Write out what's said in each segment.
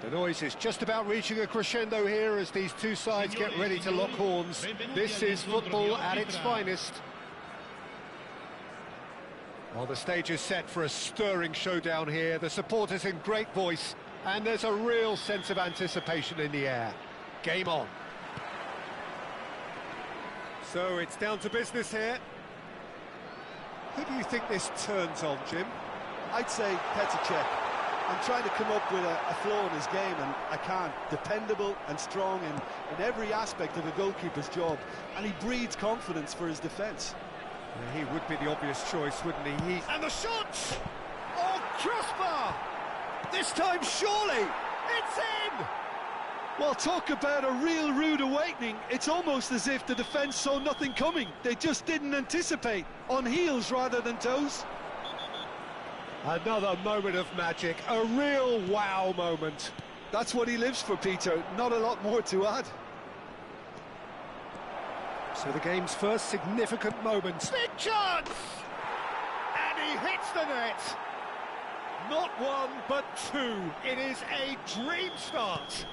The noise is just about reaching a crescendo here as these two sides get ready to lock horns. This is football at its finest. Well, the stage is set for a stirring showdown here. The supporters in great voice, and there's a real sense of anticipation in the air. Game on. So it's down to business here. Who do you think this turns on, Jim? I'd say Petr Cech. I'm trying to come up with a flaw in his game, and I can't. Dependable and strong in every aspect of a goalkeeper's job, and he breeds confidence for his defence. Yeah, he would be the obvious choice, wouldn't he? And the shot! Oh, crossbar! This time, surely! It's in! Well, talk about a real rude awakening. It's almost as if the defence saw nothing coming. They just didn't anticipate. On heels rather than toes. Another moment of magic, a real wow moment. That's what he lives for, Peter. Not a lot more to add. So the game's first significant moment. Big chance! And he hits the net. Not one, but two. It is a dream start.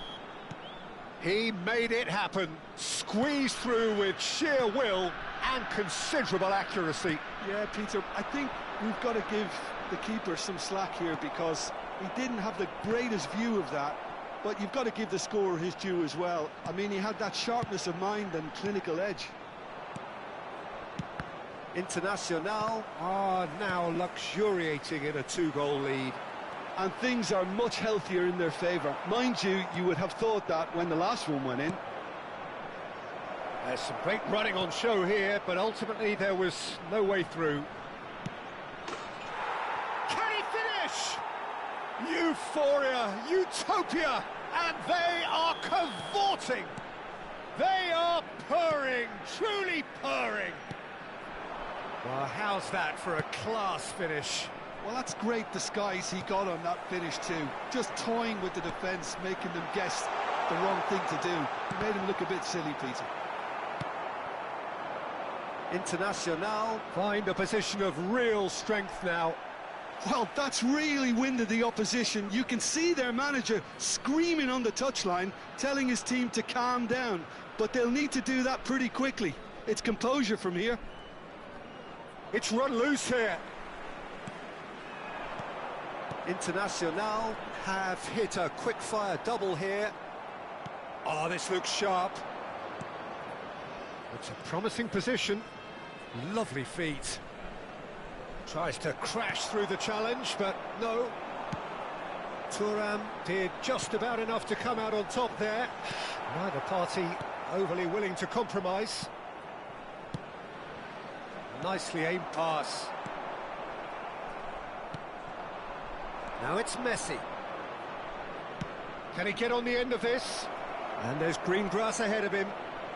He made it happen. Squeezed through with sheer will and considerable accuracy. Yeah, Peter, I think we've got to give the keeper some slack here because he didn't have the greatest view of that, but you've got to give the scorer his due as well. I mean, he had that sharpness of mind and clinical edge. Internacional are now luxuriating in a two-goal lead. And things are much healthier in their favour. Mind you, you would have thought that when the last one went in. There's some great running on show here, but ultimately there was no way through. Can he finish? Euphoria, utopia, and they are cavorting. They are purring, truly purring. Well, how's that for a class finish? Well, that's great disguise he got on that finish too. Just toying with the defence, making them guess the wrong thing to do. It made him look a bit silly, Peter. Internacional find a position of real strength now. Well, that's really winded the opposition. You can see their manager screaming on the touchline, telling his team to calm down. But they'll need to do that pretty quickly. It's composure from here. It's run loose here. Internacional have hit a quick-fire double here. Oh, this looks sharp. It's a promising position. Lovely feet. Tries to crash through the challenge, but no. Thuram did just about enough to come out on top there. Neither party overly willing to compromise. Nicely aimed pass. Now it's Messi. Can he get on the end of this? And there's green grass ahead of him.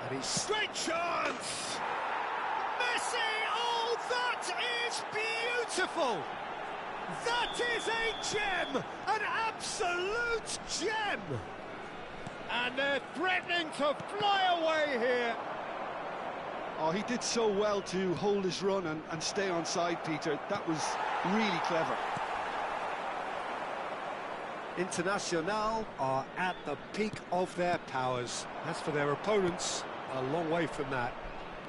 And he's straight chance! Messi! Oh, that is beautiful! That is a gem! An absolute gem! And they're threatening to fly away here. Oh, he did so well to hold his run and stay on side, Peter. That was really clever. Internacional are at the peak of their powers. As for their opponents, a long way from that.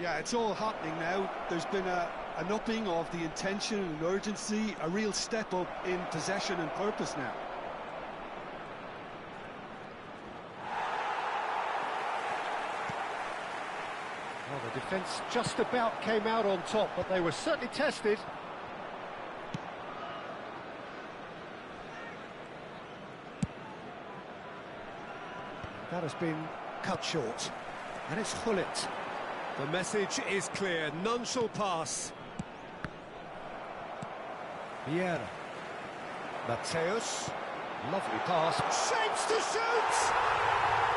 Yeah, it's all happening now. There's been an upping of the intention and urgency, a real step up in possession and purpose now. Well, the defence just about came out on top, but they were certainly tested. That has been cut short, and it's Hullet. The message is clear, none shall pass. Vieira. Mateus. Lovely pass. Shapes to shoot!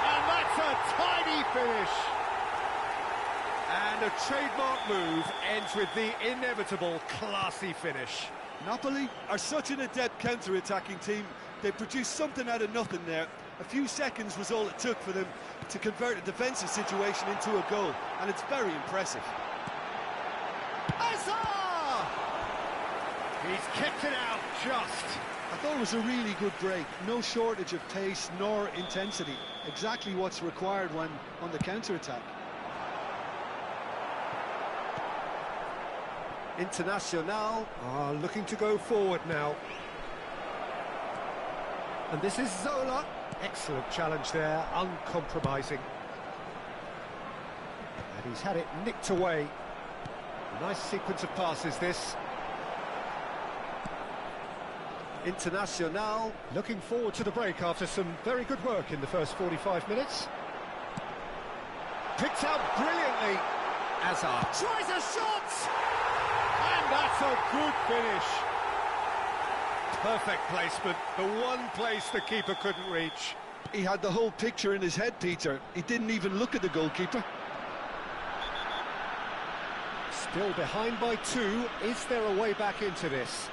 And that's a tiny finish. And a trademark move ends with the inevitable classy finish. Napoli are such an adept counter-attacking team. They produced something out of nothing there. A few seconds was all it took for them to convert a defensive situation into a goal, and it's very impressive. Azar! He's kept it out just. I thought it was a really good break. No shortage of pace nor intensity. Exactly what's required when on the counter-attack. Internacional are looking to go forward now. And this is Zola. Excellent challenge there, uncompromising. And he's had it nicked away. Nice sequence of passes, this. Internacional looking forward to the break after some very good work in the first 45 minutes. Picked out brilliantly. Azar tries a shot! And that's a good finish. Perfect placement, the one place the keeper couldn't reach. He had the whole picture in his head, Peter. He didn't even look at the goalkeeper. Still behind by two. Is there a way back into this?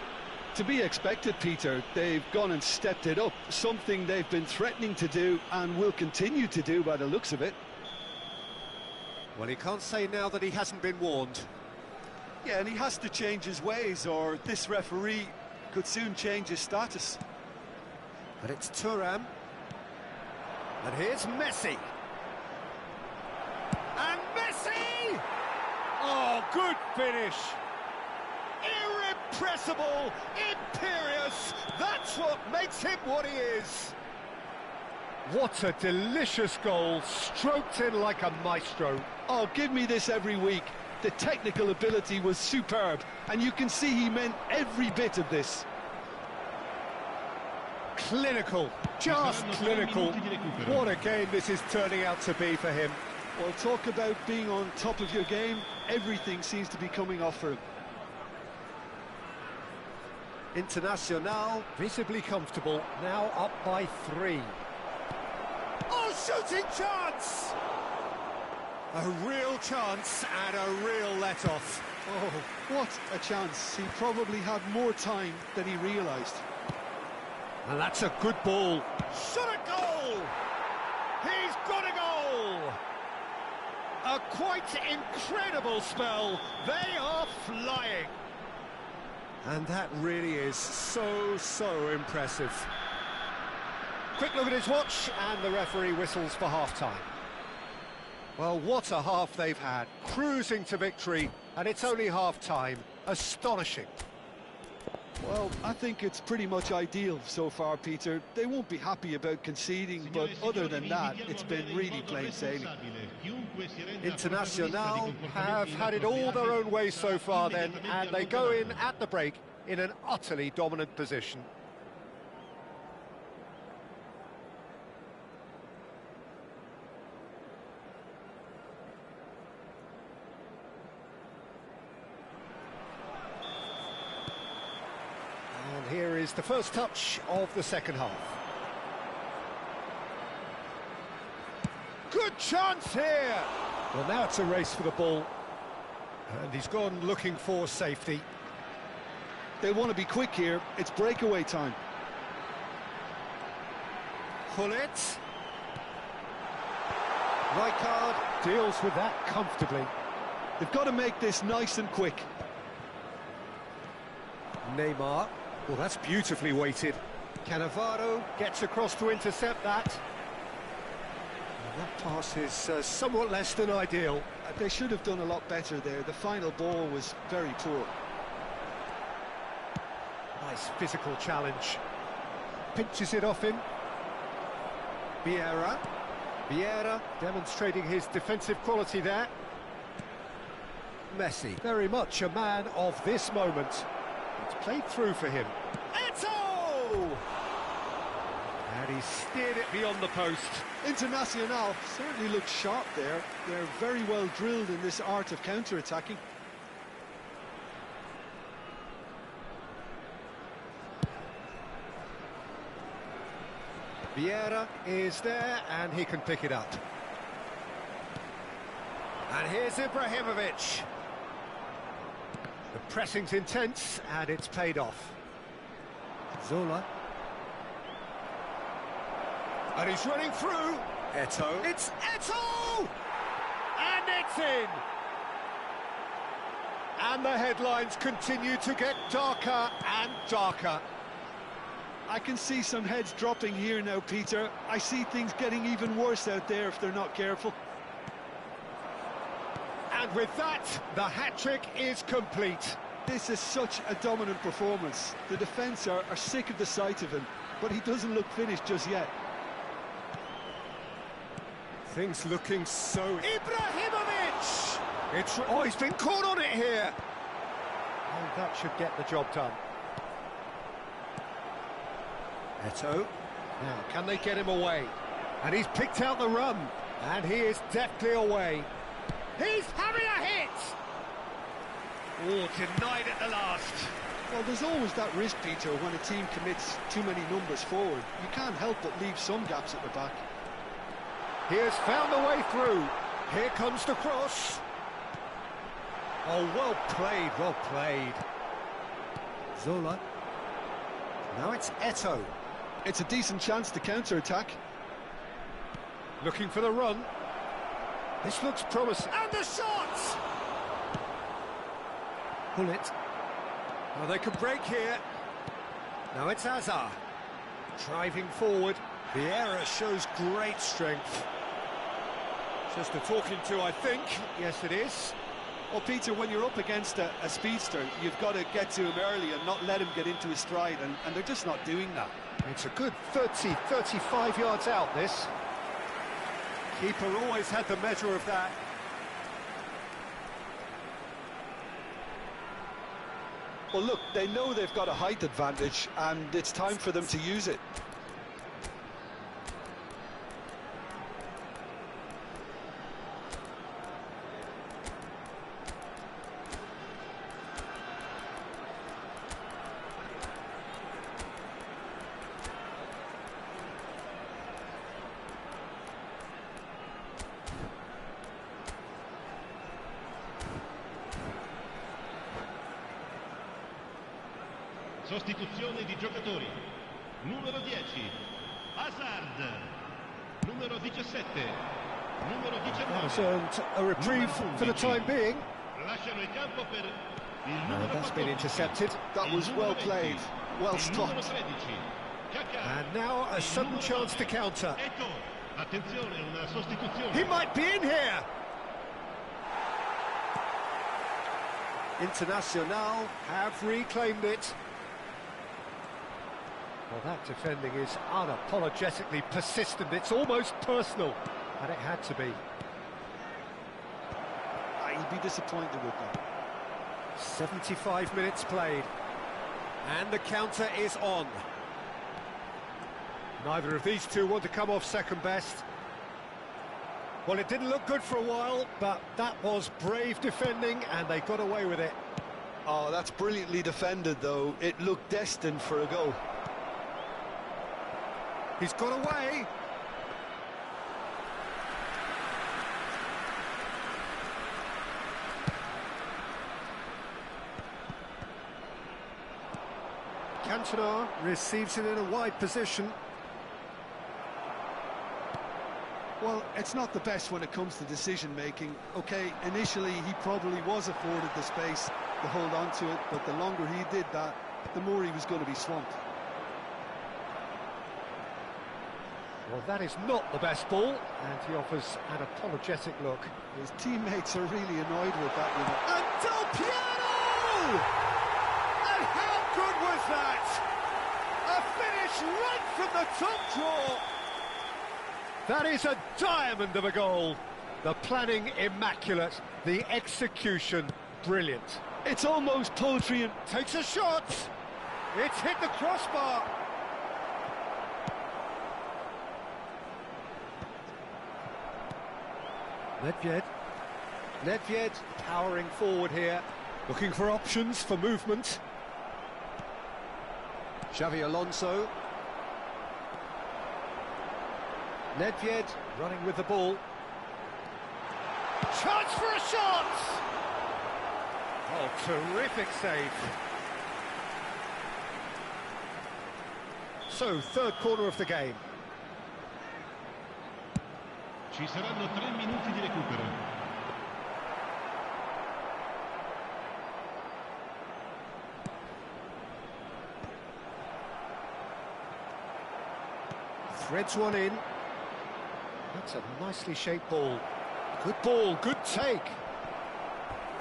To be expected, Peter. They've gone and stepped it up, something they've been threatening to do and will continue to do by the looks of it. Well, he can't say now that he hasn't been warned. Yeah, and he has to change his ways, or this referee could soon change his status. But it's Thuram. And here's Messi. And Messi! Oh, good finish. Irrepressible, imperious. That's what makes him what he is. What a delicious goal, stroked in like a maestro. Oh, give me this every week. The technical ability was superb, and you can see he meant every bit of this. Clinical, just clinical. What a game this is turning out to be for him. Well, talk about being on top of your game. Everything seems to be coming off for him. Internacional, visibly comfortable, now up by 3. Oh, shooting chance! A real chance and a real let-off. Oh, what a chance. He probably had more time than he realised. And that's a good ball. Shot a goal! He's got a goal! A quite incredible spell. They are flying. And that really is so impressive. Quick look at his watch, and the referee whistles for half-time. Well, what a half they've had. Cruising to victory, and it's only half-time. Astonishing. Well, I think it's pretty much ideal so far, Peter. They won't be happy about conceding, but other than that, it's been really plain sailing. Internacional have had it all their own way so far then, and they go in at the break in an utterly dominant position. And here is the first touch of the second half. Good chance here! Well, now it's a race for the ball. And he's gone looking for safety. They want to be quick here. It's breakaway time. Hullet. Rijkaard deals with that comfortably. They've got to make this nice and quick. Neymar. Well, that's beautifully weighted. Cannavaro gets across to intercept that. And that pass is somewhat less than ideal. They should have done a lot better there. The final ball was very poor. Nice physical challenge. Pinches it off him. Vieira demonstrating his defensive quality there. Messi, very much a man of this moment. It's played through for him. Eto'o! And he steered it beyond the post. Internacional certainly looks sharp there. They're very well drilled in this art of counter-attacking. Vieira is there, and he can pick it up. And here's Ibrahimovic. The pressing's intense, and it's paid off. Zola. And he's running through. Eto'o. It's Eto'o! And it's in! And the headlines continue to get darker and darker. I can see some heads dropping here now, Peter. I see things getting even worse out there if they're not careful. And with that, the hat-trick is complete. This is such a dominant performance. The defence are sick of the sight of him, but he doesn't look finished just yet. Things looking so... Ibrahimovic! Oh, he's been caught on it here. Oh, that should get the job done. Eto'o. Now, can they get him away? And he's picked out the run. And he is deftly away. He's having a hit! Oh, denied at the last. Well, there's always that risk, Peter, when a team commits too many numbers forward. You can't help but leave some gaps at the back. He has found a way through. Here comes the cross. Oh, well played, well played. Zola. Now it's Eto. It's a decent chance to counter-attack. Looking for the run. This looks promising. And the shot! Pull it. Oh, they can break here. Now it's Hazard. Driving forward. The error shows great strength. Just a talking to, I think. Yes, it is. Well, Peter, when you're up against a speedster, you've got to get to him early and not let him get into his stride, and they're just not doing that. It's a good 30, 35 yards out, this. Keeper always had the measure of that. Well, look, they know they've got a height advantage, and it's time for them to use it. Sostituzione di giocatori. Numero 10 Hazard, numero 17, numero 19. Has earned a reprieve for the time being. Lasciano il campo per il numero That's 14. been intercepted. That was well played, well Il numero stopped. 13 Kaká. And now a sudden chance to counter. Eto. Attenzione, una sostituzione. He might be in here. Internacional have reclaimed it. Well, that defending is unapologetically persistent. It's almost personal, and it had to be. He'd be disappointed with that. 75 minutes played, and the counter is on. Neither of these two want to come off second best. Well, it didn't look good for a while, but that was brave defending, and they got away with it. Oh, that's brilliantly defended, though. It looked destined for a goal. He's got away. Cantona receives it in a wide position. Well, it's not the best when it comes to decision-making. OK, initially he probably was afforded the space to hold on to it, but the longer he did that, the more he was going to be swamped. Well, that is not the best ball, and he offers an apologetic look. His teammates are really annoyed with that, you know. And Del Piero! And how good was that? A finish right from the top draw. That is a diamond of a goal. The planning immaculate, the execution brilliant. It's almost poetry and... Takes a shot. It's hit the crossbar. Nedved powering forward here, looking for options for movement. Xavi Alonso. Nedved running with the ball. Chance for a shot! Oh, terrific save. So, third corner of the game. Ci saranno 3 minuti di recupero. Threads one in. That's a nicely shaped ball. Good ball, good take.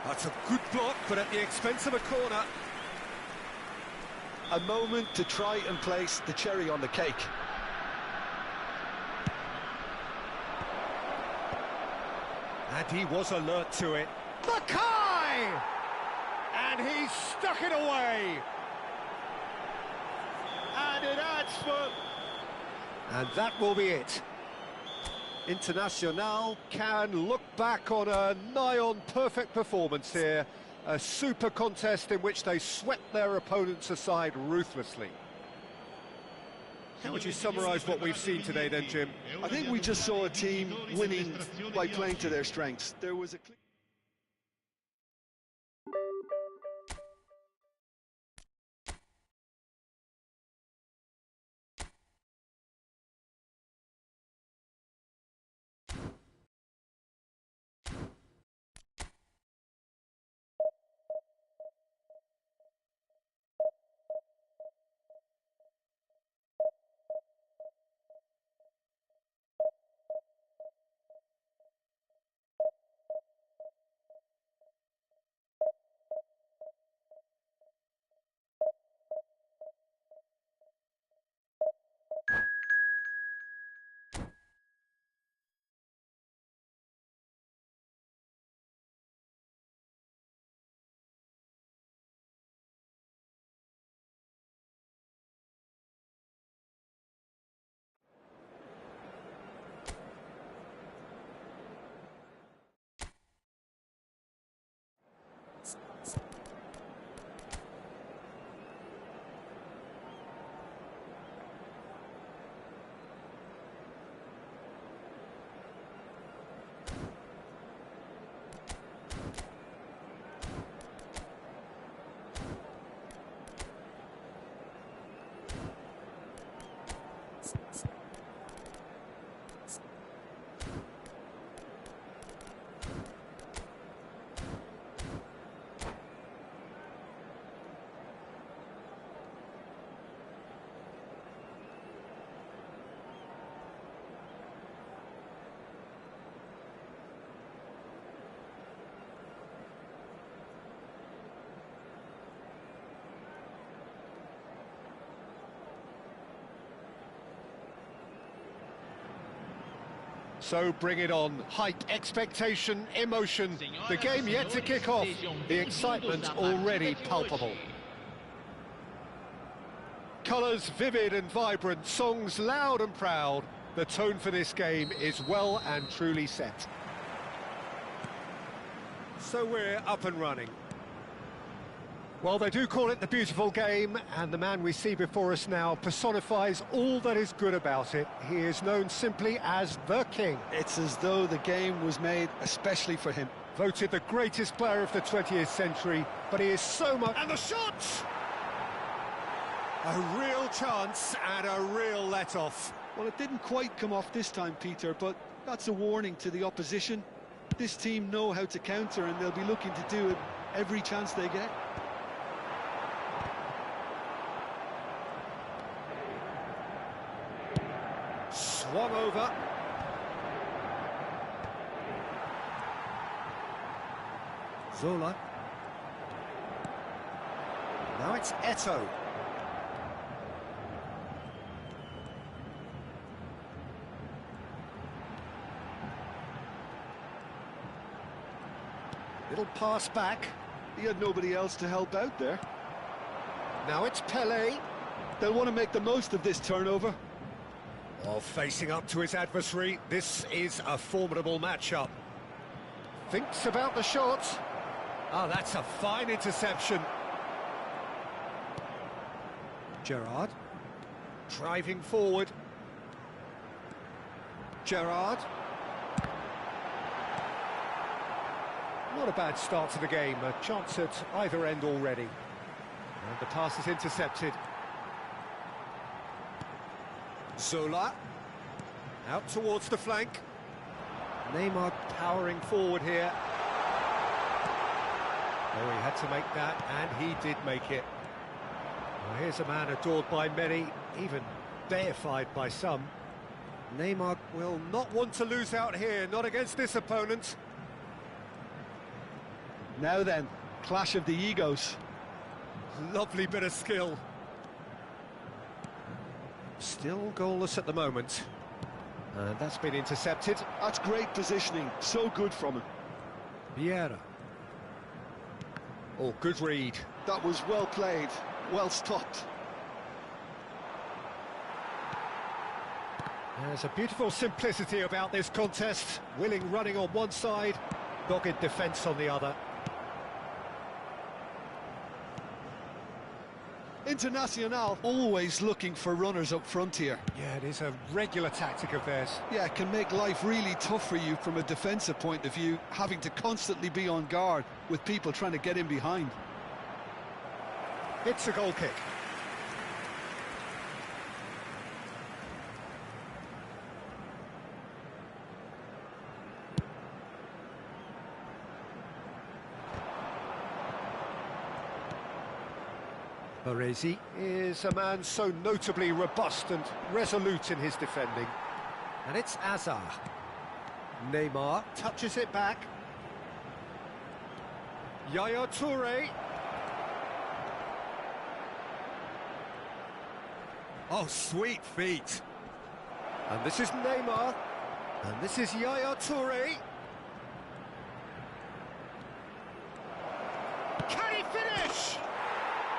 That's a good block, but at the expense of a corner. A moment to try and place the cherry on the cake. And he was alert to it. Mackay! And he stuck it away. And it adds for... And that will be it. Internacional can look back on a nigh-on perfect performance here. A super contest in which they swept their opponents aside ruthlessly. How would you summarise what we've seen today then, Jim? I think we just saw a team winning by playing to their strengths. There was a clear... So bring it on. Height, expectation, emotion. The game yet to kick off. The excitement already palpable. Colours vivid and vibrant, songs loud and proud. The tone for this game is well and truly set. So we're up and running. Well, they do call it the beautiful game, and the man we see before us now personifies all that is good about it. He is known simply as the King. It's as though the game was made especially for him. Voted the greatest player of the 20th century, but he is so much... And the shot! A real chance and a real let-off. Well, it didn't quite come off this time, Peter, but that's a warning to the opposition. This team know how to counter, and they'll be looking to do it every chance they get. Swung over. Zola. Now it's Eto'o. Little pass back. He had nobody else to help out there. Now it's Pelé. They'll want to make the most of this turnover. Well, facing up to his adversary, this is a formidable matchup. Thinks about the shot. Oh, that's a fine interception. Gerrard. Driving forward. Gerrard. Not a bad start to the game, a chance at either end already. And the pass is intercepted. Zola. Out towards the flank. Neymar powering forward here. Oh, he had to make that, and he did make it. Well, here's a man adored by many, even deified by some. Neymar will not want to lose out here, not against this opponent. Now then, clash of the egos. Lovely bit of skill. Still goalless at the moment. And that's been intercepted. That's great positioning, so good from him. Vieira. Oh, good read. That was well played, well stopped. There's a beautiful simplicity about this contest. Willing running on one side, dogged defence on the other. Internacional always looking for runners up front here. Yeah, it is a regular tactic of theirs. Yeah, it can make life really tough for you from a defensive point of view, having to constantly be on guard with people trying to get in behind. It's a goal kick. Baresi is a man so notably robust and resolute in his defending. And it's Azar. Neymar touches it back. Yaya Toure. Oh, sweet feet. And this is Neymar. And this is Yaya Toure. Can he finish?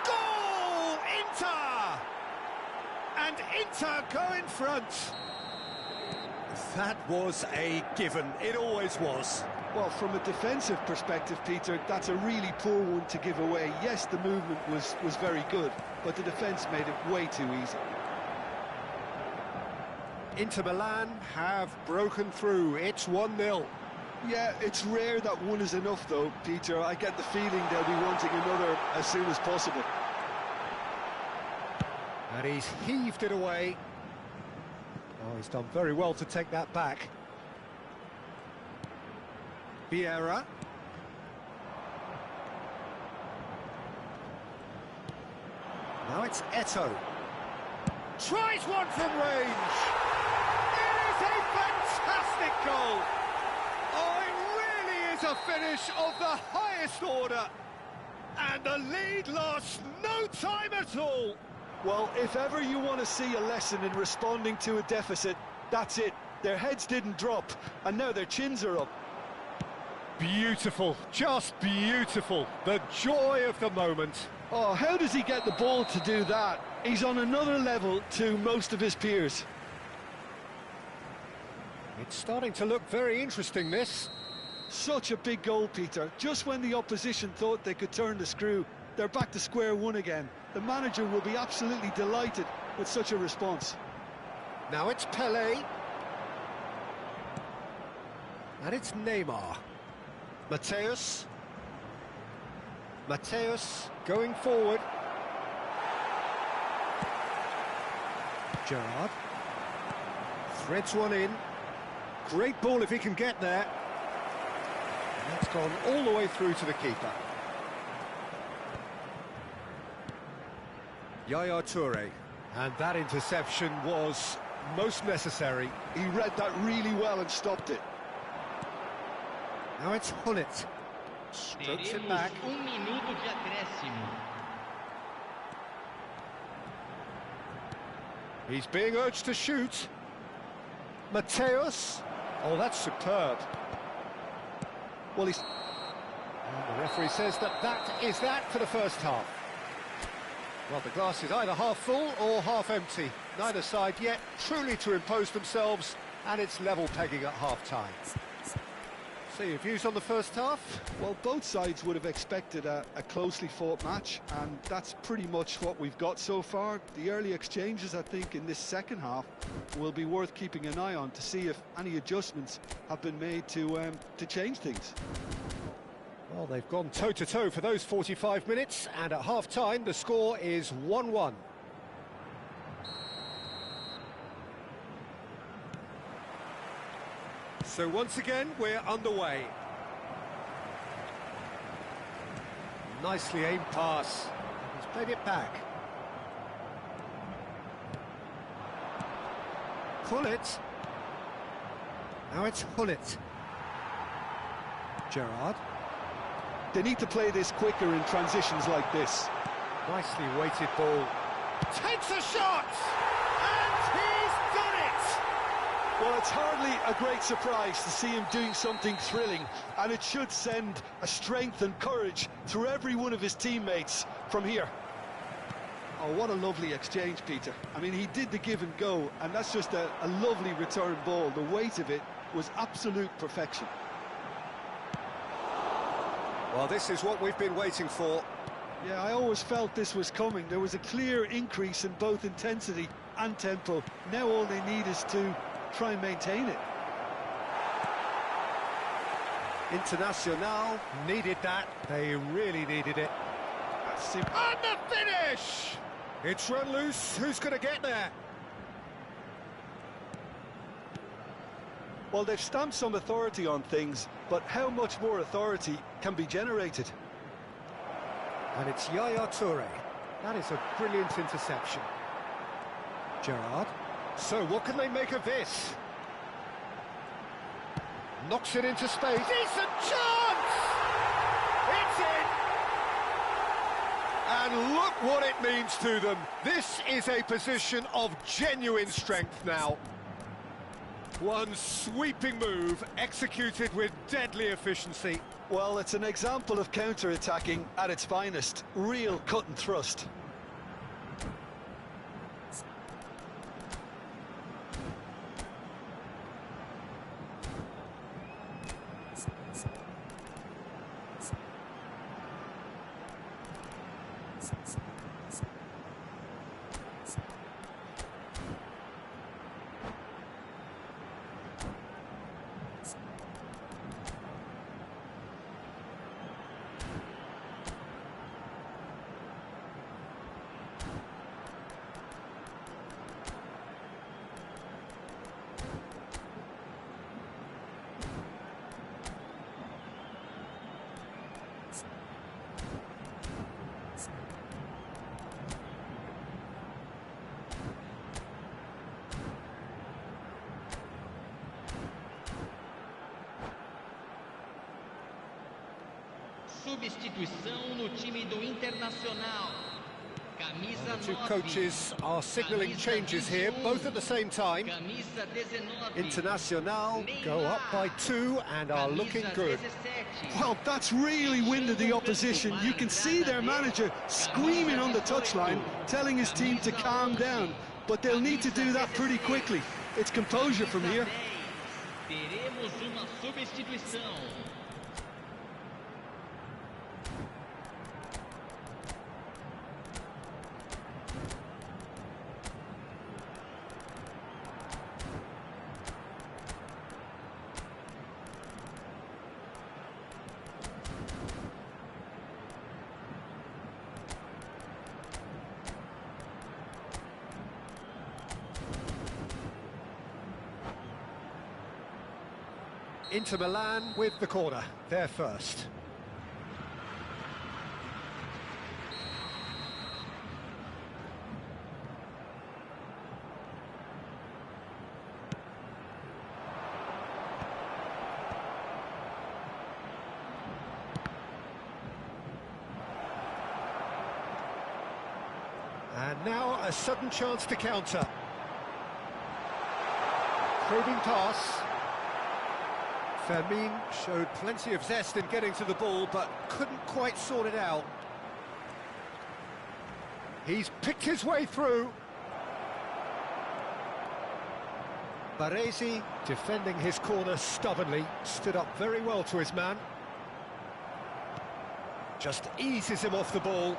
Goal! Inter! And Inter go in front. That was a given. It always was. Well, from a defensive perspective, Peter, that's a really poor one to give away. Yes, the movement was very good, but the defence made it way too easy. Inter Milan have broken through. It's 1-0. Yeah, it's rare that one is enough, though, Peter. I get the feeling they'll be wanting another as soon as possible. And he's heaved it away. Oh, he's done very well to take that back. Vieira. Now it's Eto'o. Tries one from range. It is a fantastic goal. Oh, it really is a finish of the highest order. And the lead lost no time at all. Well, if ever you want to see a lesson in responding to a deficit, that's it. Their heads didn't drop, and now their chins are up. Beautiful, just beautiful. The joy of the moment. Oh, how does he get the ball to do that? He's on another level to most of his peers. It's starting to look very interesting, this. Such a big goal, Peter. Just when the opposition thought they could turn the screw, they're back to square one again. The manager will be absolutely delighted with such a response. Now it's Pelé. And it's Neymar. Mateus. Mateus going forward. Gerrard. Threads one in. Great ball if he can get there. And that's gone all the way through to the keeper. Yaya Toure. And that interception was most necessary. He read that really well and stopped it. Now it's Hullet. Strokes it back. Minuto de acréscimo. He's being urged to shoot. Mateus. Oh, that's superb. Well, he's... And the referee says that is that for the first half. Well, the glass is either half full or half empty. Neither side yet truly to impose themselves, and it's level pegging at half-time. So your views on the first half? Well, both sides would have expected a closely fought match, and that's pretty much what we've got so far. The early exchanges, I think, in this second half will be worth keeping an eye on to see if any adjustments have been made to change things. Well, they've gone toe-to-toe for those 45 minutes, and at half-time the score is 1-1. So once again, we're underway. Nicely aimed pass. He's played it back. Hullet. Now it's Hullet. Gerrard. They need to play this quicker in transitions like this. Nicely weighted ball. Takes a shot! And he's done it! Well, it's hardly a great surprise to see him doing something thrilling, and it should send a strength and courage through every one of his teammates from here. Oh, what a lovely exchange, Peter. I mean, he did the give and go, and that's just a lovely return ball. The weight of it was absolute perfection. Well, this is what we've been waiting for. Yeah, I always felt this was coming. There was a clear increase in both intensity and tempo. Now all they need is to try and maintain it. Internacional needed that. They really needed it. And the finish! It's run loose. Who's going to get there? Well, they've stamped some authority on things, but how much more authority can be generated? And it's Yaya Toure. That is a brilliant interception. Gerrard. So what can they make of this? Knocks it into space. Decent chance! It's in! And look what it means to them. This is a position of genuine strength now. One sweeping move executed with deadly efficiency. Well, it's an example of counter-attacking at its finest. Real cut and thrust. Substituição no time do Internacional. The two coaches are signalling changes here, both at the same time. Internacional go up by 2 and are looking good. Well, that's really winded the opposition. You can see their manager screaming on the touchline, telling his team to calm down. But they'll need to do that pretty quickly. It's composure from here. Teremos uma substituição. Inter Milan with the corner, they're first. And now a sudden chance to counter. Probing pass. Fermin showed plenty of zest in getting to the ball, but couldn't quite sort it out. He's picked his way through. Baresi, defending his corner stubbornly, stood up very well to his man. Just eases him off the ball.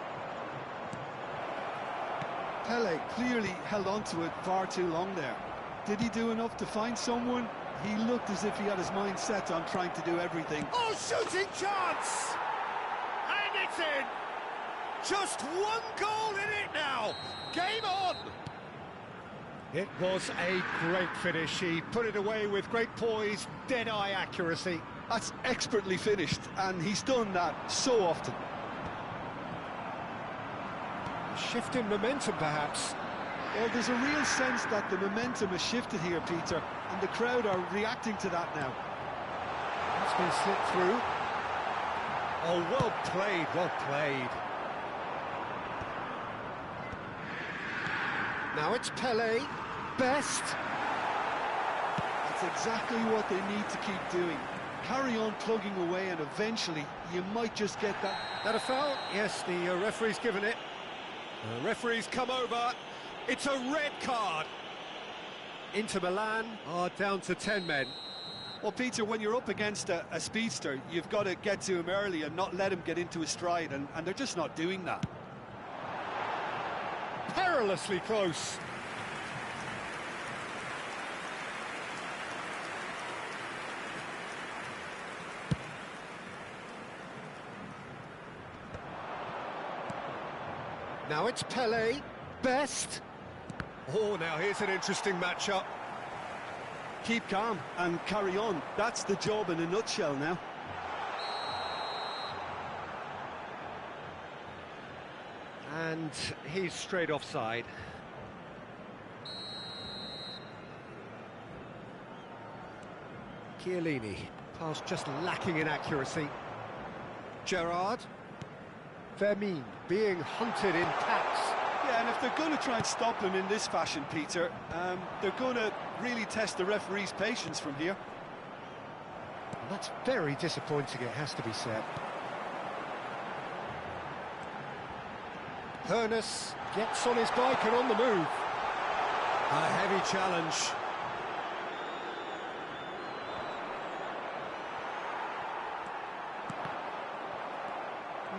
Pele clearly held on to it far too long there. Did he do enough to find someone? He looked as if he had his mind set on trying to do everything. Oh, shooting chance! And it's in! Just one goal in it now! Game on! It was a great finish. He put it away with great poise, dead-eye accuracy. That's expertly finished, and he's done that so often. A shift in momentum, perhaps. Well, there's a real sense that the momentum has shifted here, Peter, and the crowd are reacting to that now. That's been slipped through. Oh, well played, well played. Now it's Pele, best. That's exactly what they need to keep doing. Carry on plugging away, and eventually you might just get that. That a foul? Yes, the referee's given it. The referee's come over. It's a red card. Inter Milan are down to 10 men. Well, Peter, when you're up against a speedster, you've got to get to him early and not let him get into his stride, and they're just not doing that. Perilously close. Now it's Pele, best. Oh, now here's an interesting matchup. Keep calm and carry on. That's the job in a nutshell now. And he's straight offside. Chiellini, pass just lacking in accuracy. Gerrard. Fermin being hunted in taps. Yeah, and if they're going to try and stop him in this fashion, Peter, they're going to really test the referee's patience from here. And that's very disappointing, it has to be said. Hoeneß gets on his bike and on the move. A heavy challenge.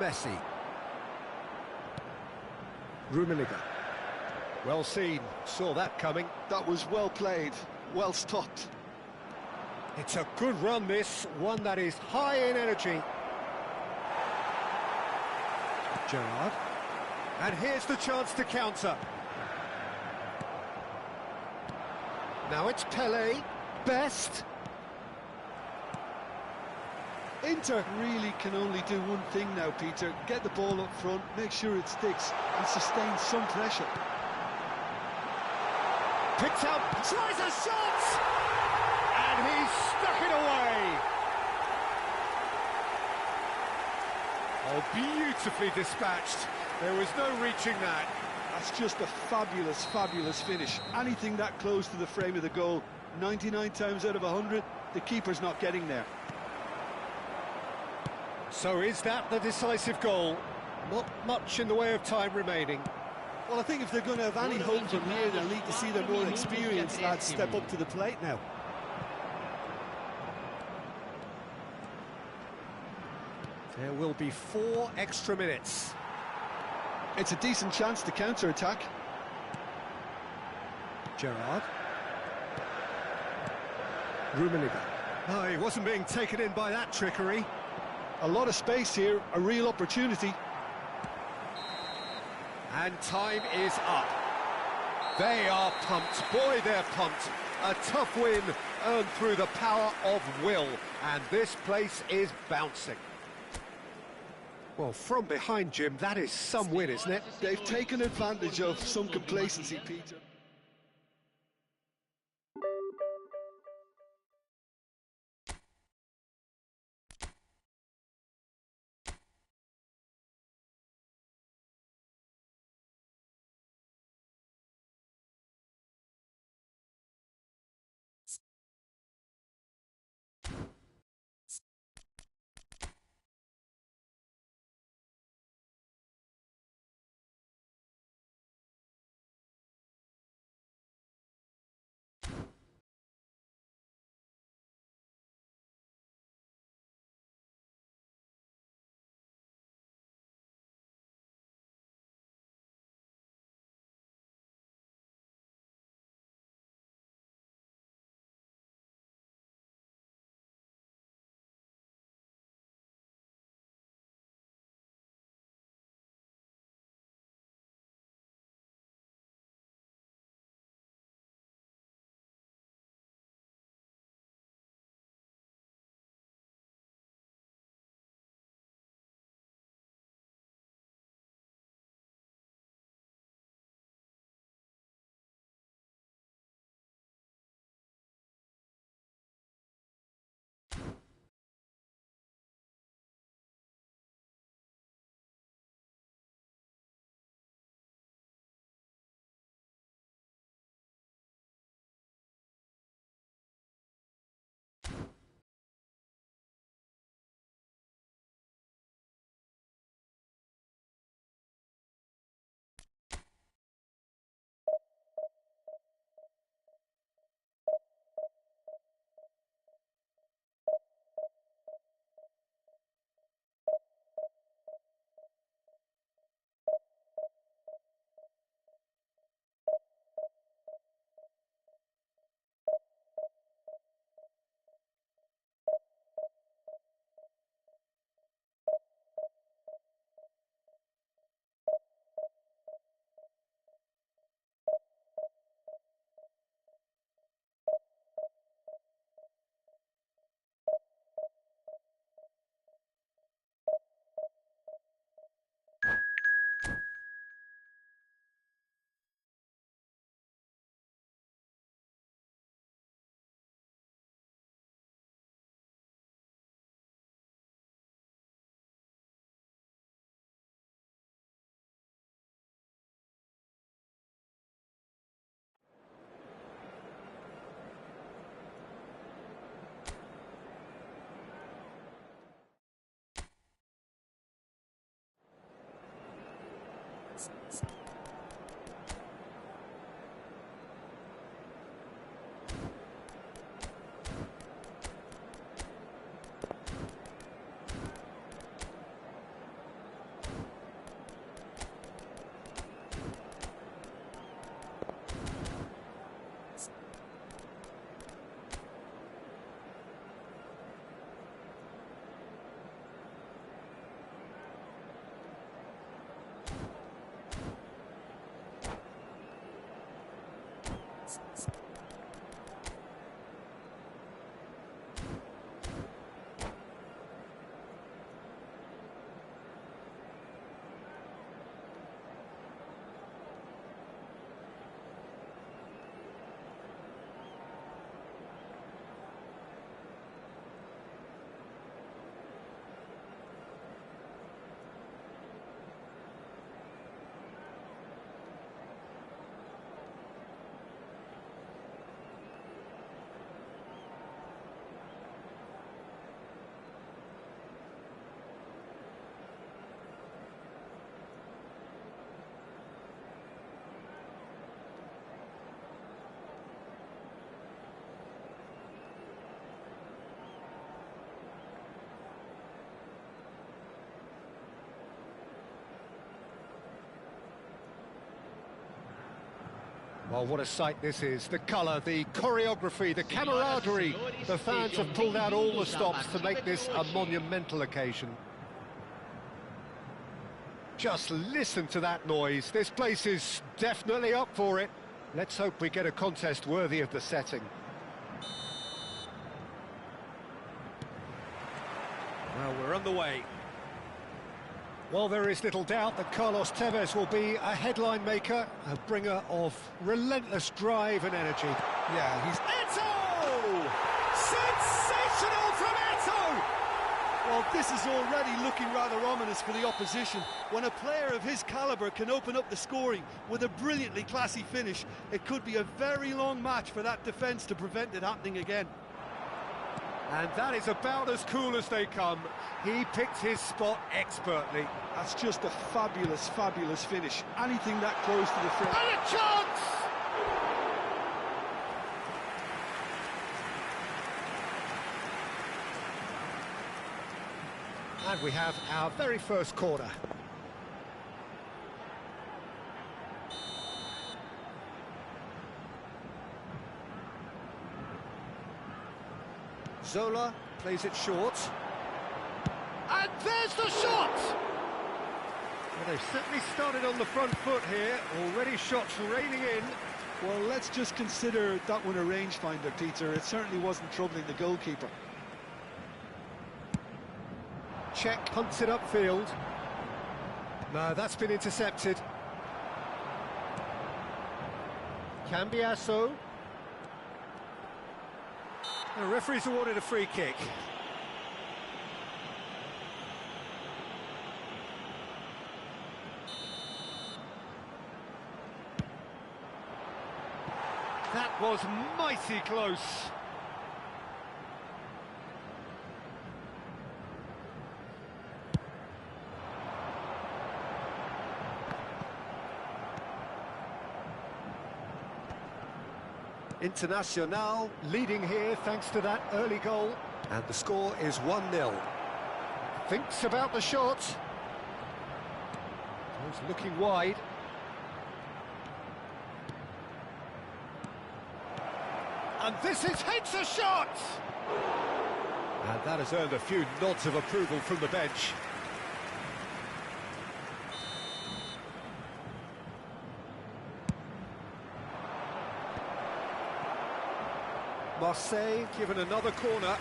Messi. Rummenigge. Well seen, saw that coming. That was well played, well stopped. It's a good run, this, one that is high in energy. Gerrard. And here's the chance to counter. Now it's Pele, best. Inter really can only do one thing now, Peter. Get the ball up front, make sure it sticks, and sustain some pressure. Picked up, tries a shot! And he's stuck it away! Oh, beautifully dispatched. There was no reaching that. That's just a fabulous, fabulous finish. Anything that close to the frame of the goal, 99 times out of 100, the keeper's not getting there. So is that the decisive goal? Not much in the way of time remaining. Well, I think if they're going to have any hope from here, they'll need to see their more experienced lads step up to the plate now. There will be 4 extra minutes. It's a decent chance to counter-attack. Gerrard. Rummenigge. Oh, he wasn't being taken in by that trickery. A lot of space here, a real opportunity. And time is up. They are pumped. Boy, they're pumped. A tough win earned through the power of will. And this place is bouncing. Well, from behind, Jim, that is some win, isn't it? They've taken advantage of some complacency, Peter. Well, what a sight this is. The colour, the choreography, the camaraderie. The fans have pulled out all the stops to make this a monumental occasion. Just listen to that noise. This place is definitely up for it. Let's hope we get a contest worthy of the setting. Well, we're on the way. Well, there is little doubt that Carlos Tevez will be a headline maker, a bringer of relentless drive and energy. Yeah, he's... Eto'o! Sensational from Eto'o! Well, this is already looking rather ominous for the opposition. When a player of his calibre can open up the scoring with a brilliantly classy finish, it could be a very long match for that defence to prevent it happening again. And that is about as cool as they come. He picked his spot expertly. That's just a fabulous, fabulous finish. Anything that close to the front. And a chance! And we have our very first corner. Zola plays it short. And there's the shot! Well, they've certainly started on the front foot here. Already shots raining in. Well, let's just consider that one a rangefinder, Peter. It certainly wasn't troubling the goalkeeper. Check punts it upfield. No, that's been intercepted. Cambiasso. The referee's awarded a free kick. That was mighty close. Internacional leading here thanks to that early goal. And the score is 1-0. Thinks about the shot. He's looking wide. And this is hits a shot! And that has earned a few nods of approval from the bench. Marseille given another corner.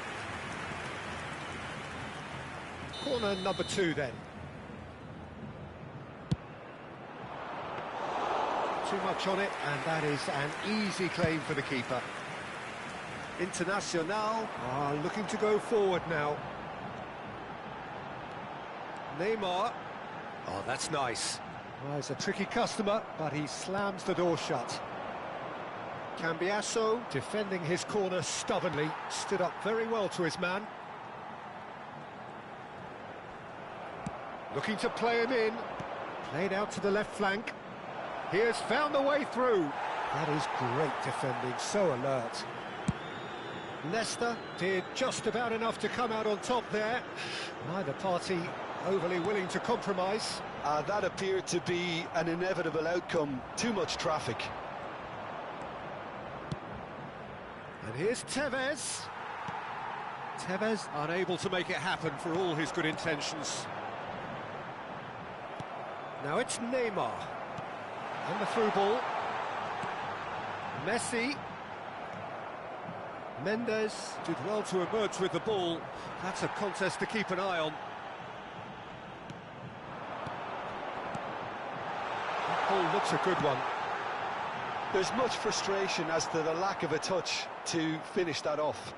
Corner number 2 then. Too much on it, and that is an easy claim for the keeper. Internacional are looking to go forward now. Neymar. Oh, that's nice. Well, he's a tricky customer, but he slams the door shut. Cambiasso, defending his corner stubbornly, stood up very well to his man. Looking to play him in. Played out to the left flank. He has found the way through. That is great defending, so alert. Leicester did just about enough to come out on top there. Neither party overly willing to compromise. That appeared to be an inevitable outcome. Too much traffic. And here's Tevez. Tevez unable to make it happen for all his good intentions. Now it's Neymar. And the through ball. Messi. Mendes did well to emerge with the ball. That's a contest to keep an eye on. That ball looks a good one. There's much frustration as to the lack of a touch to finish that off.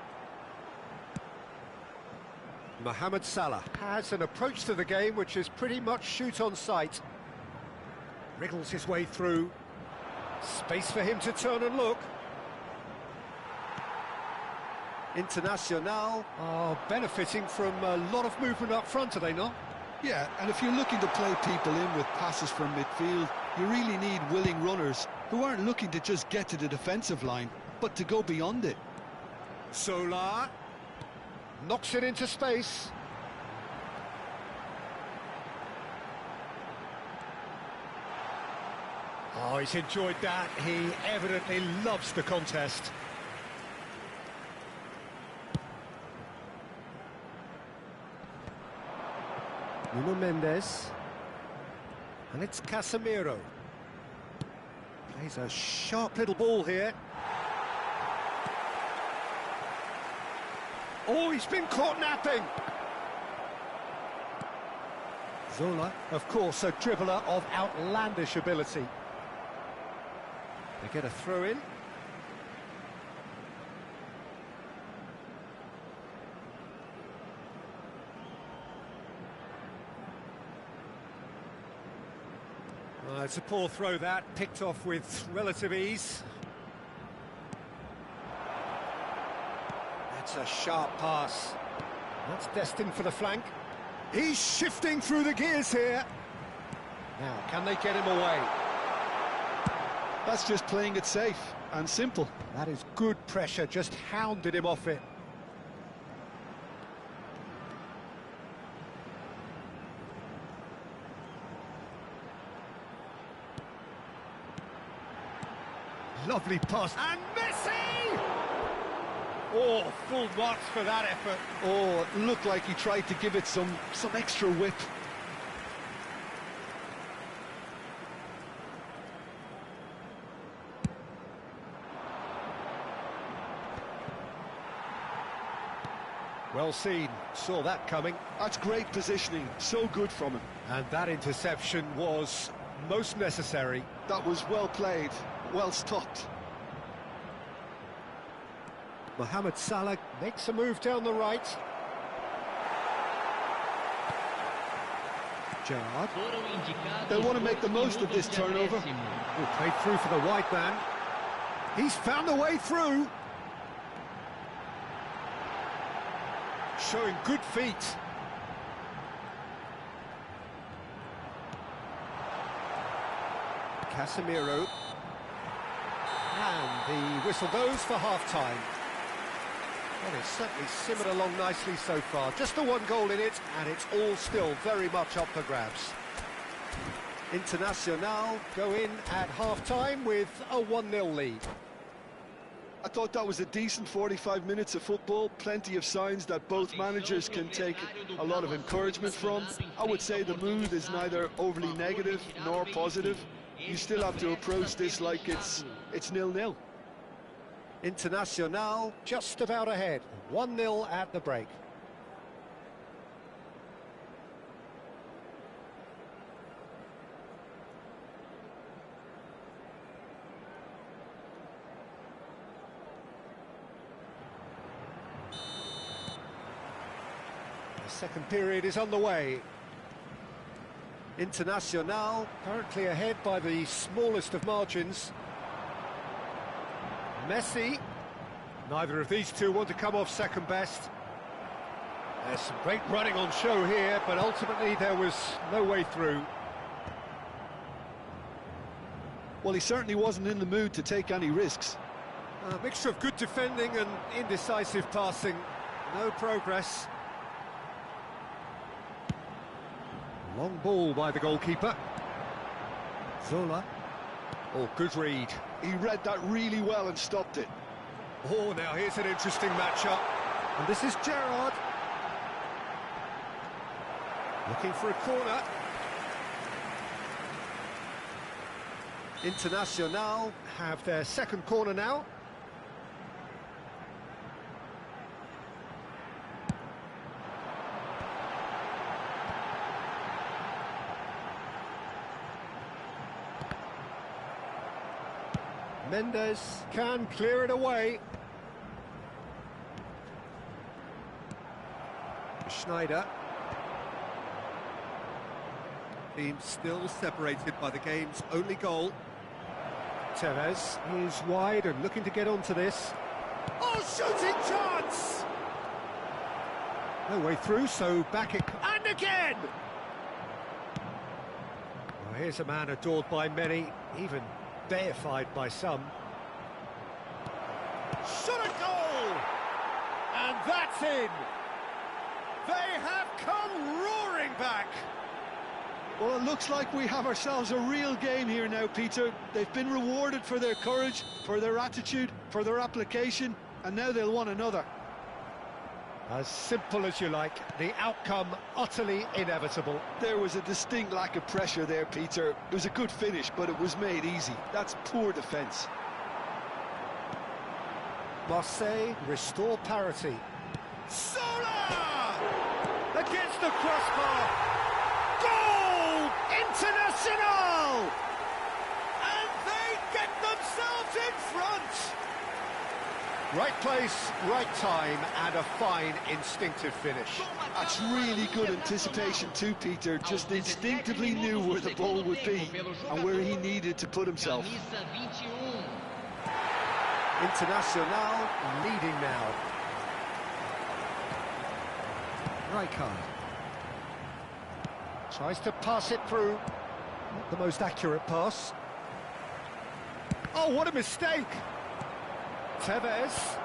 Mohamed Salah has an approach to the game which is pretty much shoot on sight. Wriggles his way through. Space for him to turn and look. Internacional are benefiting from a lot of movement up front, are they not? Yeah, and if you're looking to play people in with passes from midfield, you really need willing runners who aren't looking to just get to the defensive line, but to go beyond it. Solar knocks it into space. Oh, he's enjoyed that. He evidently loves the contest. Nuno Mendes. And it's Casemiro. Plays a sharp little ball here. Oh, he's been caught napping. Zola, of course, a dribbler of outlandish ability. They get a throw in. It's a poor throw that, picked off with relative ease. That's a sharp pass. That's destined for the flank. He's shifting through the gears here. Now, can they get him away? That's just playing it safe and simple. That is good pressure, just hounded him off it. Lovely pass, and Messi! Oh, full marks for that effort. Oh, it looked like he tried to give it some extra whip. Well seen, saw that coming. That's great positioning, so good from him. And that interception was most necessary. That was well played, well stopped. Mohamed Salah makes a move down the right. Gerrard. They want to make the most of this turnover. Oh, played through for the wide man. He's found a way through. Showing good feet. Casemiro. And the whistle goes for half-time. Well, it's certainly simmered along nicely so far. Just the one goal in it, and it's all still very much up for grabs. Internacional go in at half-time with a 1-0 lead. I thought that was a decent 45 minutes of football, plenty of signs that both managers can take a lot of encouragement from. I would say the mood is neither overly negative nor positive. You still have to approach this like it's 0-0. Internacional just about ahead, 1-0 at the break. The second period is underway. Internacional currently ahead by the smallest of margins. Messi. Neither of these two want to come off second best. There's some great running on show here, but ultimately there was no way through. Well, he certainly wasn't in the mood to take any risks. A mixture of good defending and indecisive passing. No progress. Long ball by the goalkeeper. Zola. Oh, good read. He read that really well and stopped it. Oh, now here's an interesting matchup. And this is Gerrard. Looking for a corner. Internacional have their second corner now. Mendes can clear it away. Schneider. Team still separated by the game's only goal. Tevez is wide and looking to get onto this. Oh, shooting chance! No way through, so back it... And again! Well, here's a man adored by many, even deified by some. Shot a goal! And that's in! They have come roaring back! Well, it looks like we have ourselves a real game here now, Peter. They've been rewarded for their courage, for their attitude, for their application, and now they'll want another. As simple as you like, the outcome utterly inevitable. There was a distinct lack of pressure there, Peter. It was a good finish, but it was made easy. That's poor defence. Marseille restore parity. Sola! Against the crossbar! Goal! International! And they get themselves in front! Right place, right time, and a fine instinctive finish. That's really good anticipation too, Peter. Just instinctively knew where the ball would be and where he needed to put himself. Internacional leading now. Rijkaard tries to pass it through. Not the most accurate pass. Oh, what a mistake! Tevez.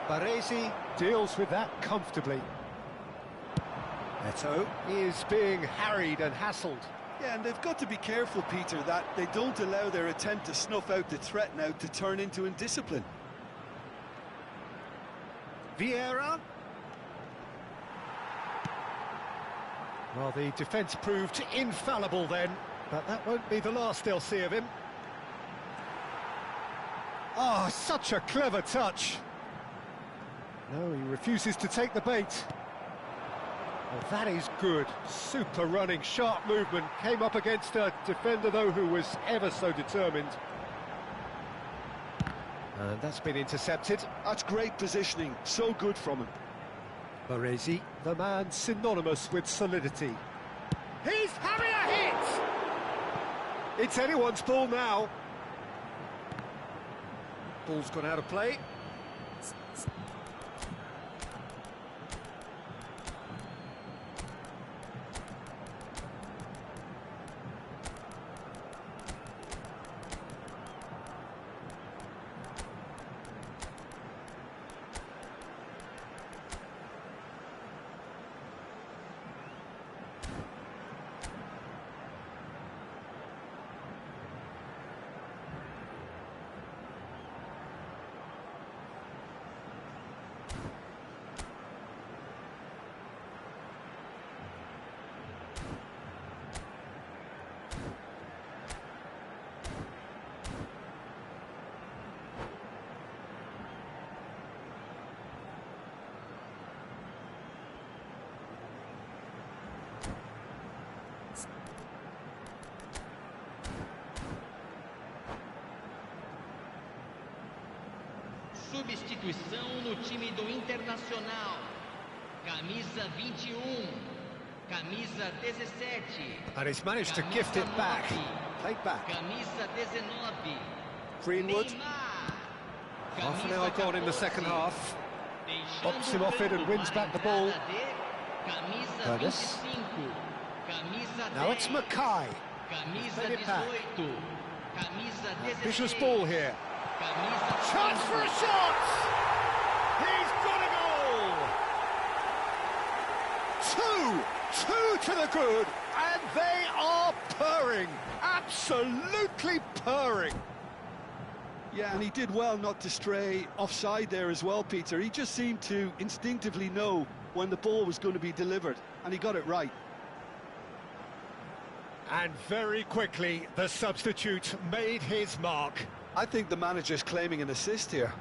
Baresi deals with that comfortably. Eto is being harried and hassled. Yeah, and they've got to be careful, Peter, that they don't allow their attempt to snuff out the threat now to turn into indiscipline. Vieira. Well, the defence proved infallible then, but that won't be the last they'll see of him. Oh, such a clever touch. No, he refuses to take the bait. Well, that is good. Super running, sharp movement. Came up against a defender, though, who was ever so determined. And that's been intercepted. That's great positioning. So good from him. Baresi, the man synonymous with solidity. He's having a hit! It's anyone's ball now. Ball's gone out of play. Substituição no time do Internacional. Camisa 21. Camisa 17. And he's managed to gift it back. Played back. Camisa 19. Greenwood. Half an hour gone in the second half. Bops him off it and wins back the ball. Curtis. Now it's Mackay. Played it back. Ambitious ball here. Chance for a shot! He's got a goal! Two to the good, and they are purring, absolutely purring. Yeah, and he did well not to stray offside there as well, Peter. He just seemed to instinctively know when the ball was going to be delivered, and he got it right. And very quickly, the substitute made his mark. I think the manager's claiming an assist here.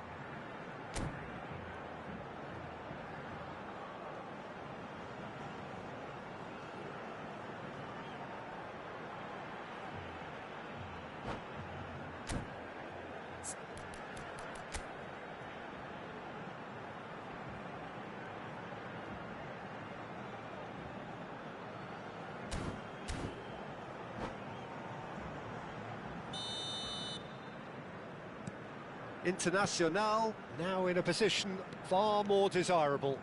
Internacional now in a position far more desirable.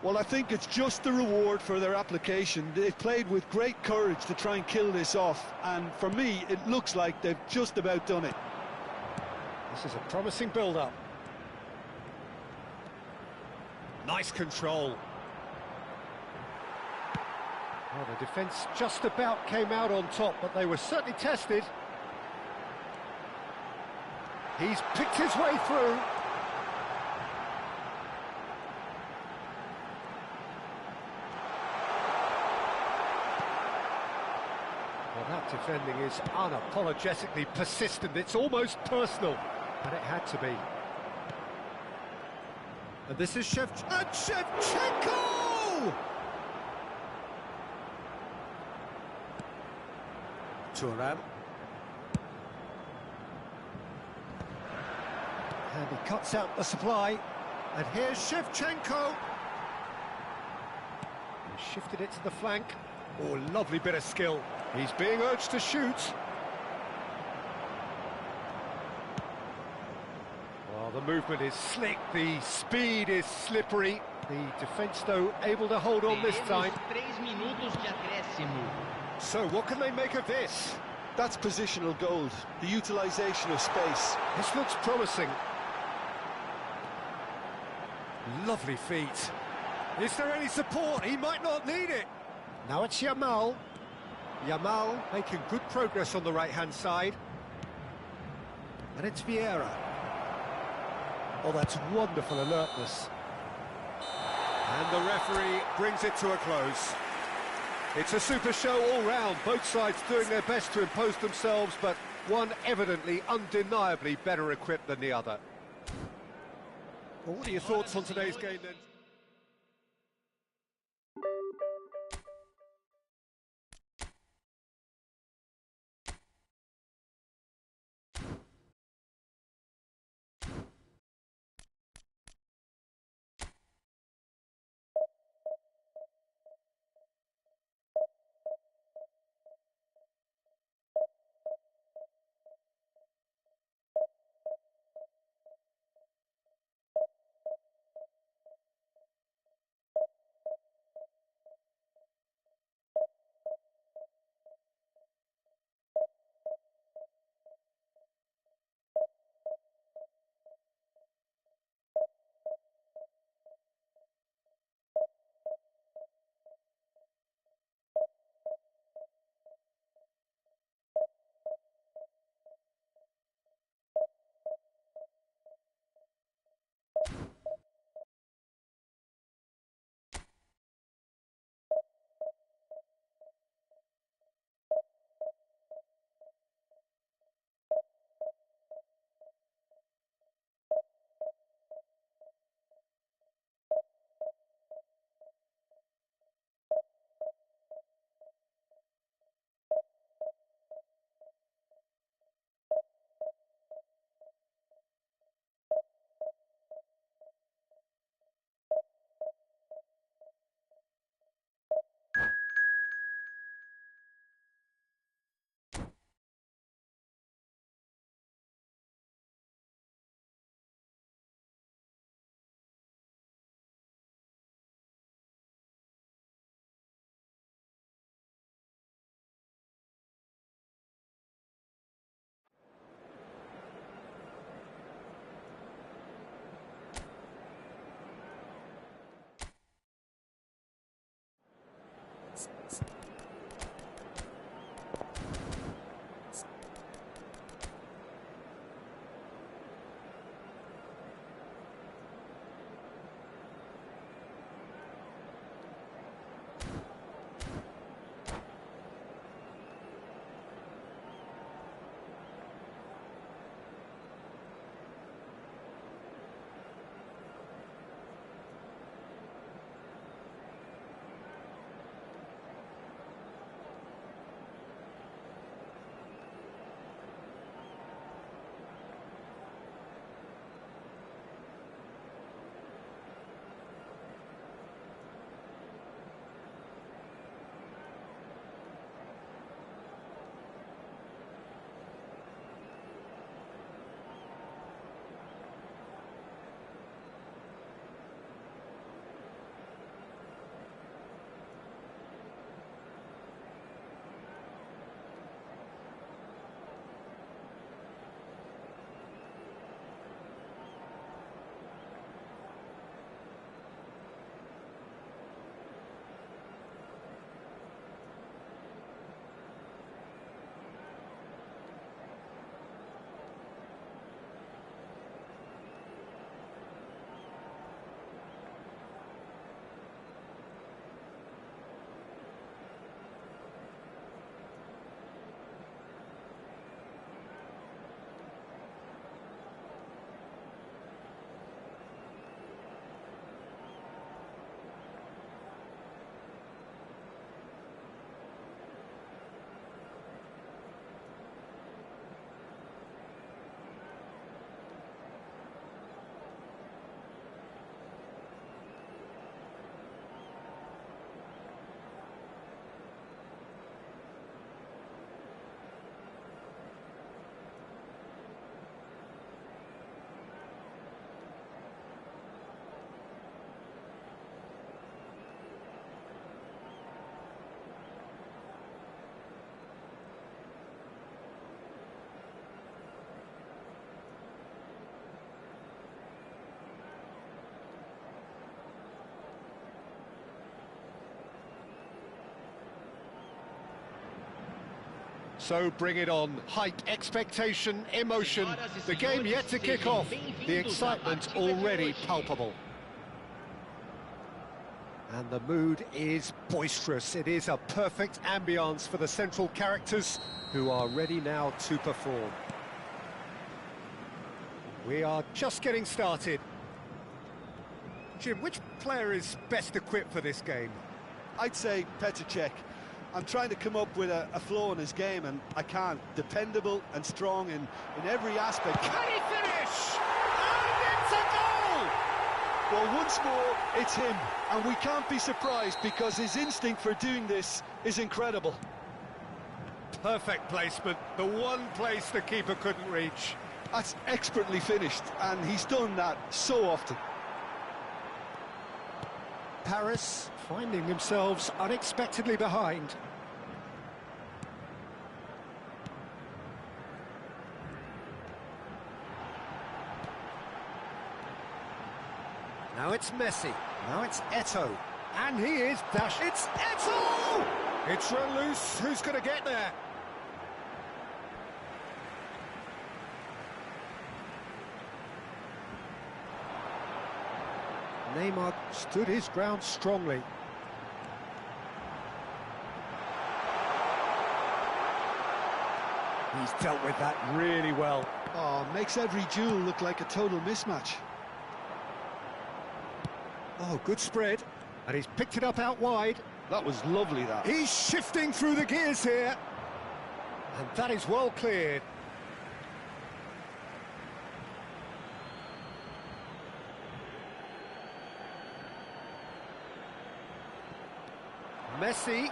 Well, I think it's just the reward for their application. They've played with great courage to try and kill this off, and for me, it looks like they've just about done it. This is a promising build-up. Nice control. Well, the defence just about came out on top, but they were certainly tested. He's picked his way through. Well, that defending is unapologetically persistent. It's almost personal, and it had to be. And this is Shevchenko! Thuram. And he cuts out the supply. And here's Shevchenko. He shifted it to the flank. Oh, lovely bit of skill. He's being urged to shoot. Well, the movement is slick, the speed is slippery. The defence, though, able to hold on this time. So, what can they make of this? That's positional gold, the utilisation of space. This looks promising. Lovely feet. Is there any support? He might not need it. Now it's Yamal. Yamal making good progress on the right-hand side. And it's Vieira. Oh, that's wonderful alertness. And the referee brings it to a close. It's a super show all round, both sides doing their best to impose themselves, but one evidently, undeniably better equipped than the other. Well, what are your thoughts on today's game then? So bring it on. Hype, expectation, emotion. The game yet to kick off. The excitement already palpable. And the mood is boisterous. It is a perfect ambience for the central characters who are ready now to perform. We are just getting started. Jim, which player is best equipped for this game? I'd say Petr. I'm trying to come up with a flaw in his game, and I can't. Dependable and strong in every aspect. Can he finish? And it's a goal! Well, once more, it's him, and we can't be surprised because his instinct for doing this is incredible. Perfect placement, the one place the keeper couldn't reach. That's expertly finished, and he's done that so often. Paris finding themselves unexpectedly behind. Now it's Messi. Now it's Eto'o. And he is dashed. It's Eto'o! It's run loose. Who's going to get there? Neymar stood his ground strongly. He's dealt with that really well. Oh, makes every duel look like a total mismatch. Oh, good spread. And he's picked it up out wide. That was lovely, that. He's shifting through the gears here. And that is well cleared. Messi.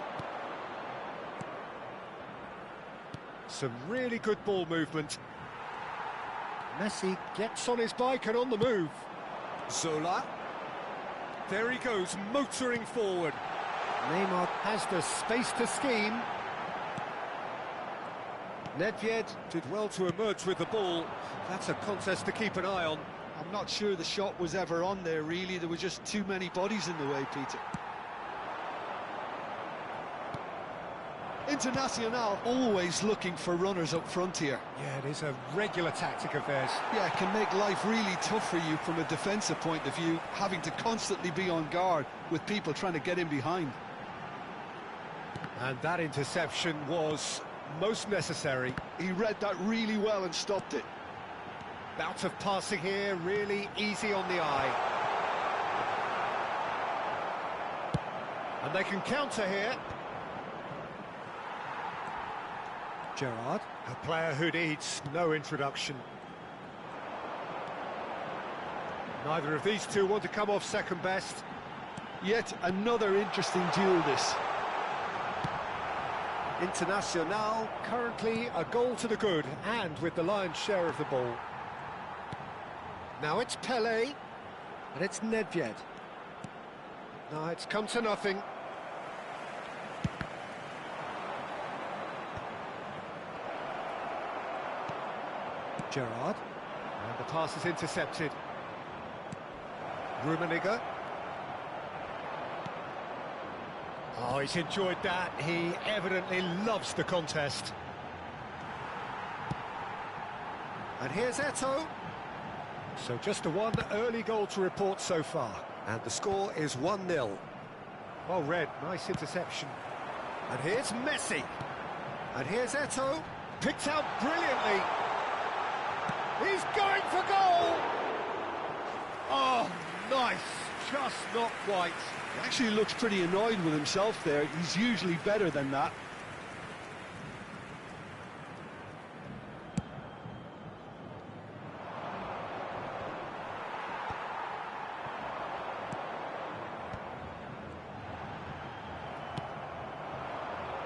Some really good ball movement. Messi gets on his bike and on the move. Zola. There he goes, motoring forward. Neymar has the space to scheme. Nedved did well to emerge with the ball. That's a contest to keep an eye on. I'm not sure the shot was ever on there, really. There were just too many bodies in the way, Peter. Internacional always looking for runners up front here. Yeah, it is a regular tactic of theirs. Yeah, it can make life really tough for you from a defensive point of view, having to constantly be on guard with people trying to get in behind. And that interception was most necessary. He read that really well and stopped it. Bout of passing here, really easy on the eye. And they can counter here. Gerrard, a player who needs no introduction. Neither of these two want to come off second best. Yet another interesting duel, this. Internacional currently a goal to the good, and with the lion's share of the ball. Now it's Pelé, and it's Nedved. No, it's come to nothing. Gerrard, and the pass is intercepted. Rummenigge. Oh, he's enjoyed that. He evidently loves the contest. And here's Eto'o. So just the one early goal to report so far. And the score is 1-0. Well read, nice interception. And here's Messi. And here's Eto'o. Picked out brilliantly. He's going for goal! Oh, nice. Just not quite. He actually looks pretty annoyed with himself there. He's usually better than that.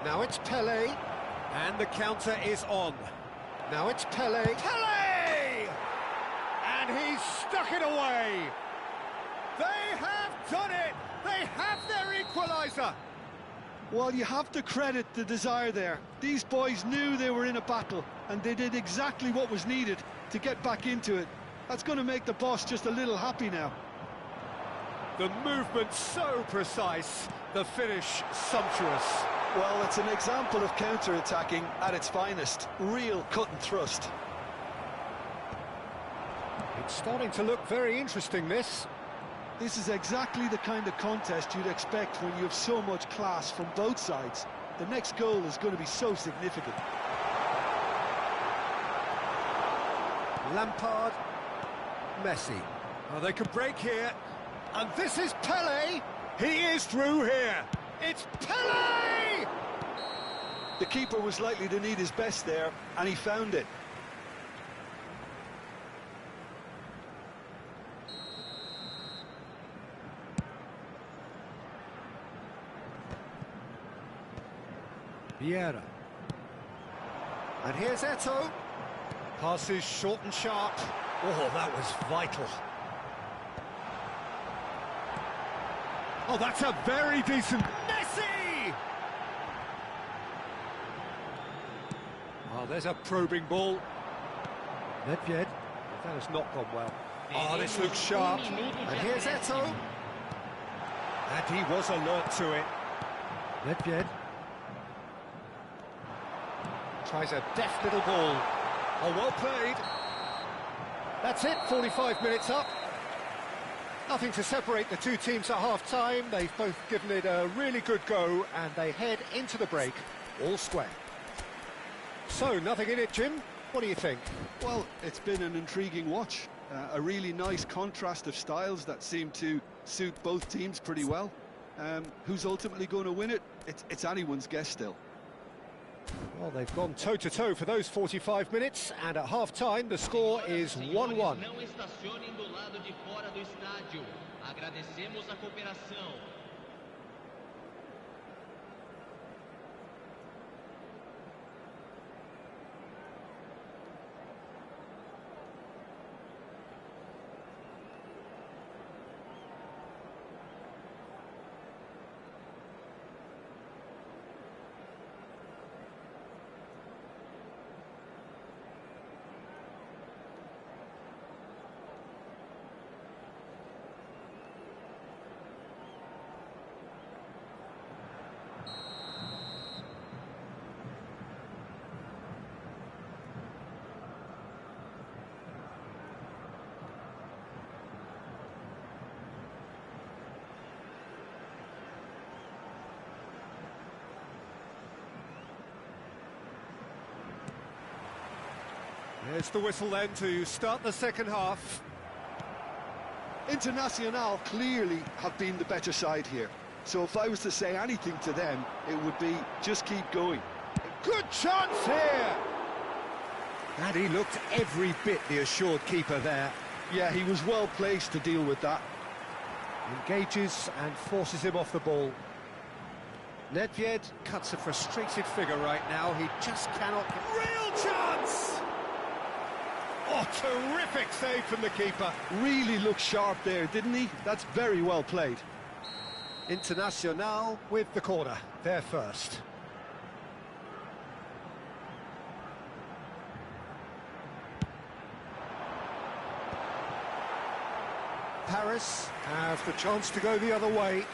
Now it's Pelé, and the counter is on. Now it's Pelé. Pelé! And he's stuck it away. They have done it. They have their equaliser. Well, you have to credit the desire there. These boys knew they were in a battle, and they did exactly what was needed to get back into it. That's going to make the boss just a little happy now. The movement so precise, the finish sumptuous. Well, it's an example of counter-attacking at its finest. Real cut and thrust. It's starting to look very interesting, this. This is exactly the kind of contest you'd expect when you have so much class from both sides. The next goal is going to be so significant. Lampard, Messi. Oh, they could break here. And this is Pele. He is through here. It's Pele! The keeper was likely to need his best there, and he found it. Vieira. And here's Eto'o. Passes short and sharp. Oh, that was vital. Oh, that's a very decent... Messi! Oh, there's a probing ball. Nedved. That has not gone well. Oh, this looks sharp. And here's Eto'o. And he was alert to it. Nedved. Tries a deft little ball. Oh, well played. That's it, 45 minutes up. Nothing to separate the two teams at half-time. They've both given it a really good go, and they head into the break all square. So, nothing in it, Jim. What do you think? Well, it's been an intriguing watch. A really nice contrast of styles that seem to suit both teams pretty well. Who's ultimately going to win it? It's anyone's guess still. Well, they've gone toe-to-toe for those 45 minutes, and at half-time the score is 1-1. Não estacionem do lado de fora do estádio. Agradecemos a cooperação. There's the whistle then to start the second half. Internacional clearly have been the better side here. So if I was to say anything to them, it would be just keep going. Good chance here! And he looked every bit the assured keeper there. Yeah, he was well placed to deal with that. Engages and forces him off the ball. Nedved cuts a frustrated figure right now. He just cannot... Real chance! Oh, terrific save from the keeper. Really looked sharp there, didn't he? That's very well played. Internacional with the corner. They're first. Paris have the chance to go the other way.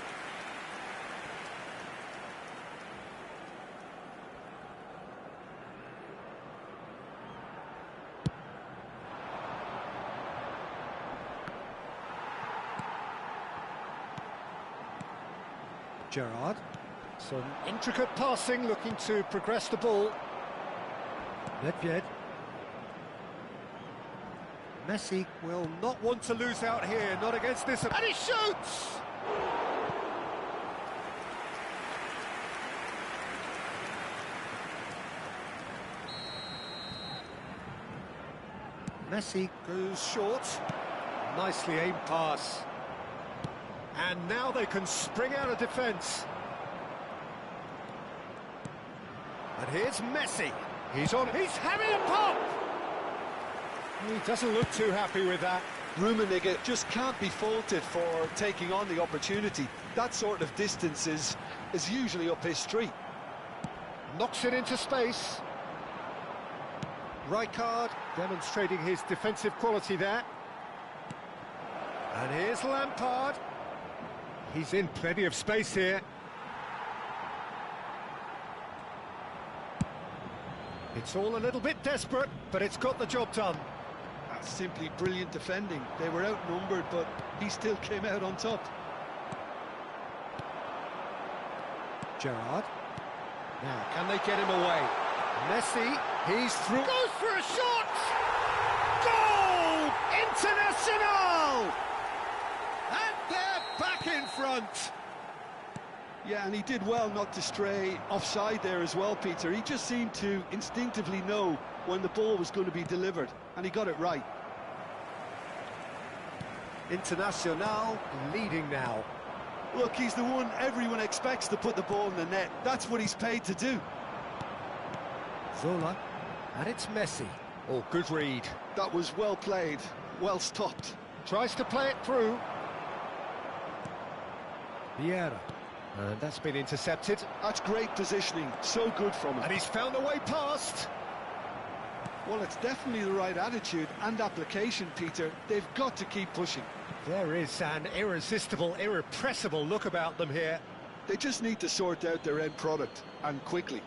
Gerrard, some intricate passing, looking to progress the ball. Nedved. Messi will not want to lose out here, not against this, and he shoots! Messi goes short. Nicely aimed pass. And now they can spring out of defence. And here's Messi. He's having a pop! He doesn't look too happy with that. Rummenigge just can't be faulted for taking on the opportunity. That sort of distance is usually up his street. Knocks it into space. Rijkaard demonstrating his defensive quality there. And here's Lampard. He's in plenty of space here. It's all a little bit desperate, but it's got the job done. That's simply brilliant defending. They were outnumbered, but he still came out on top. Gerrard. Now, can they get him away? Messi, he's through. Goes for a shot! Goal! International! And they're back in front. Yeah, and he did well not to stray offside there as well, Peter. He just seemed to instinctively know when the ball was going to be delivered, and he got it right. Internacional leading now. Look, he's the one everyone expects to put the ball in the net. That's what he's paid to do. Zola, and it's Messi. Oh, good read. That was well played, well stopped. Tries to play it through. Vieira. And that's been intercepted. That's great positioning, so good from him. And he's found a way past. Well, it's definitely the right attitude and application, Peter. They've got to keep pushing. There is an irresistible, irrepressible look about them here. They just need to sort out their end product, and quickly.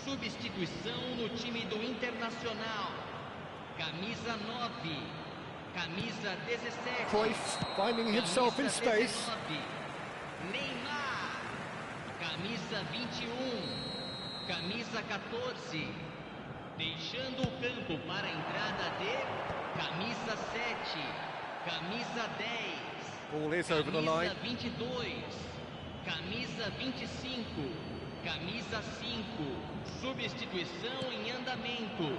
Substituição no time do Internacional. Camisa 9, camisa 17. Cruyff finding himself in space. 19, Neymar, camisa 21, camisa 14. Deixando o campo para a entrada de camisa 7, camisa 10. Ball is over the line. Camisa 22, camisa 25, camisa 5. Substituição em andamento.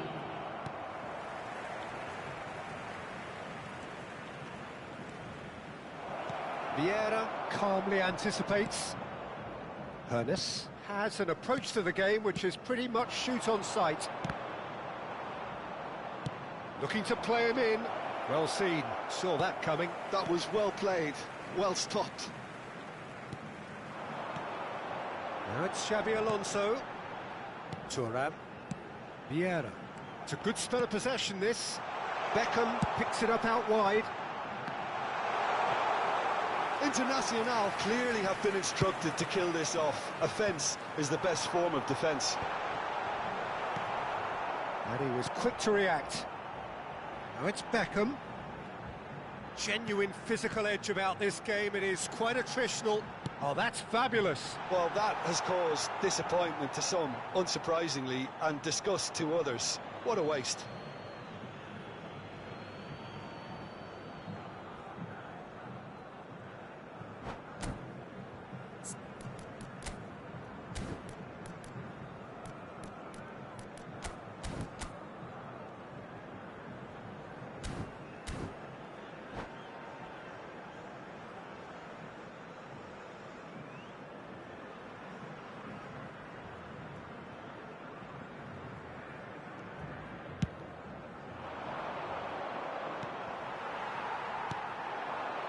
Vieira calmly anticipates. Hernes has an approach to the game which is pretty much shoot on sight. Looking to play him in. Well seen, saw that coming. That was well played, well stopped. Now it's Xabi Alonso. Thuram. Vieira. It's a good spell of possession, this. Beckham picks it up out wide. Internacional clearly have been instructed to kill this off. Offence is the best form of defence. And he was quick to react. Now it's Beckham. Genuine physical edge about this game. It is quite attritional. Oh, that's fabulous. Well, that has caused disappointment to some, unsurprisingly, and disgust to others. What a waste.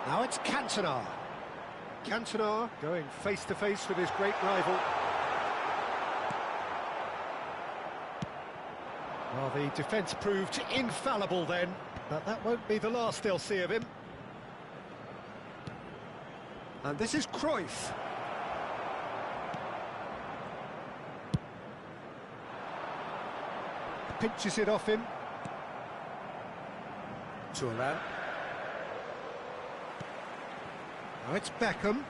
Now it's Cantona. Cantona going face-to-face with his great rival. Well, the defence proved infallible then, but that won't be the last they'll see of him. And this is Cruyff. Pinches it off him. Thuram. Now it's Beckham.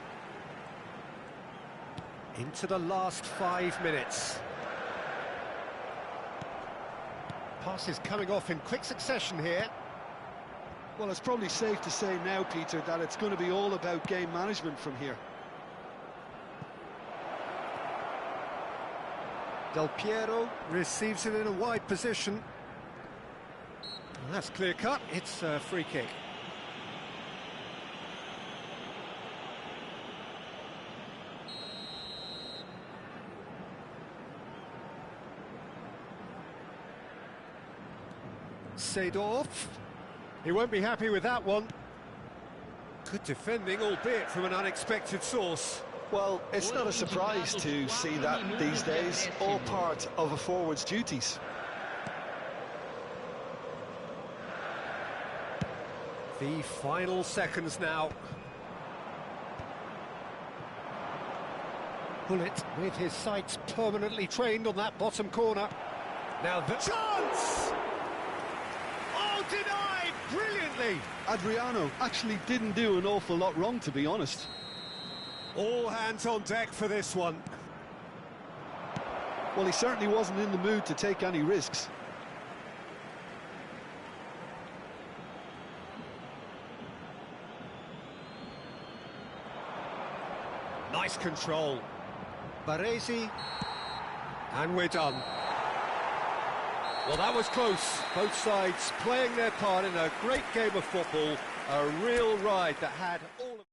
Into the last 5 minutes. Passes coming off in quick succession here. Well, it's probably safe to say now, Peter, that it's going to be all about game management from here. Del Piero receives it in a wide position. Well, that's clear cut. It's a free kick. Seedorf. He won't be happy with that one. Good defending, albeit from an unexpected source. Well, it's not a surprise to see that these days, all part of a forward's duties. The final seconds now. Bullet with his sights permanently trained on that bottom corner. Now the chance! Oh, denied brilliantly! Adriano actually didn't do an awful lot wrong, to be honest. All hands on deck for this one. Well, he certainly wasn't in the mood to take any risks. Nice control. Baresi. And we're done. Well, that was close. Both sides playing their part in a great game of football. A real ride that had all of...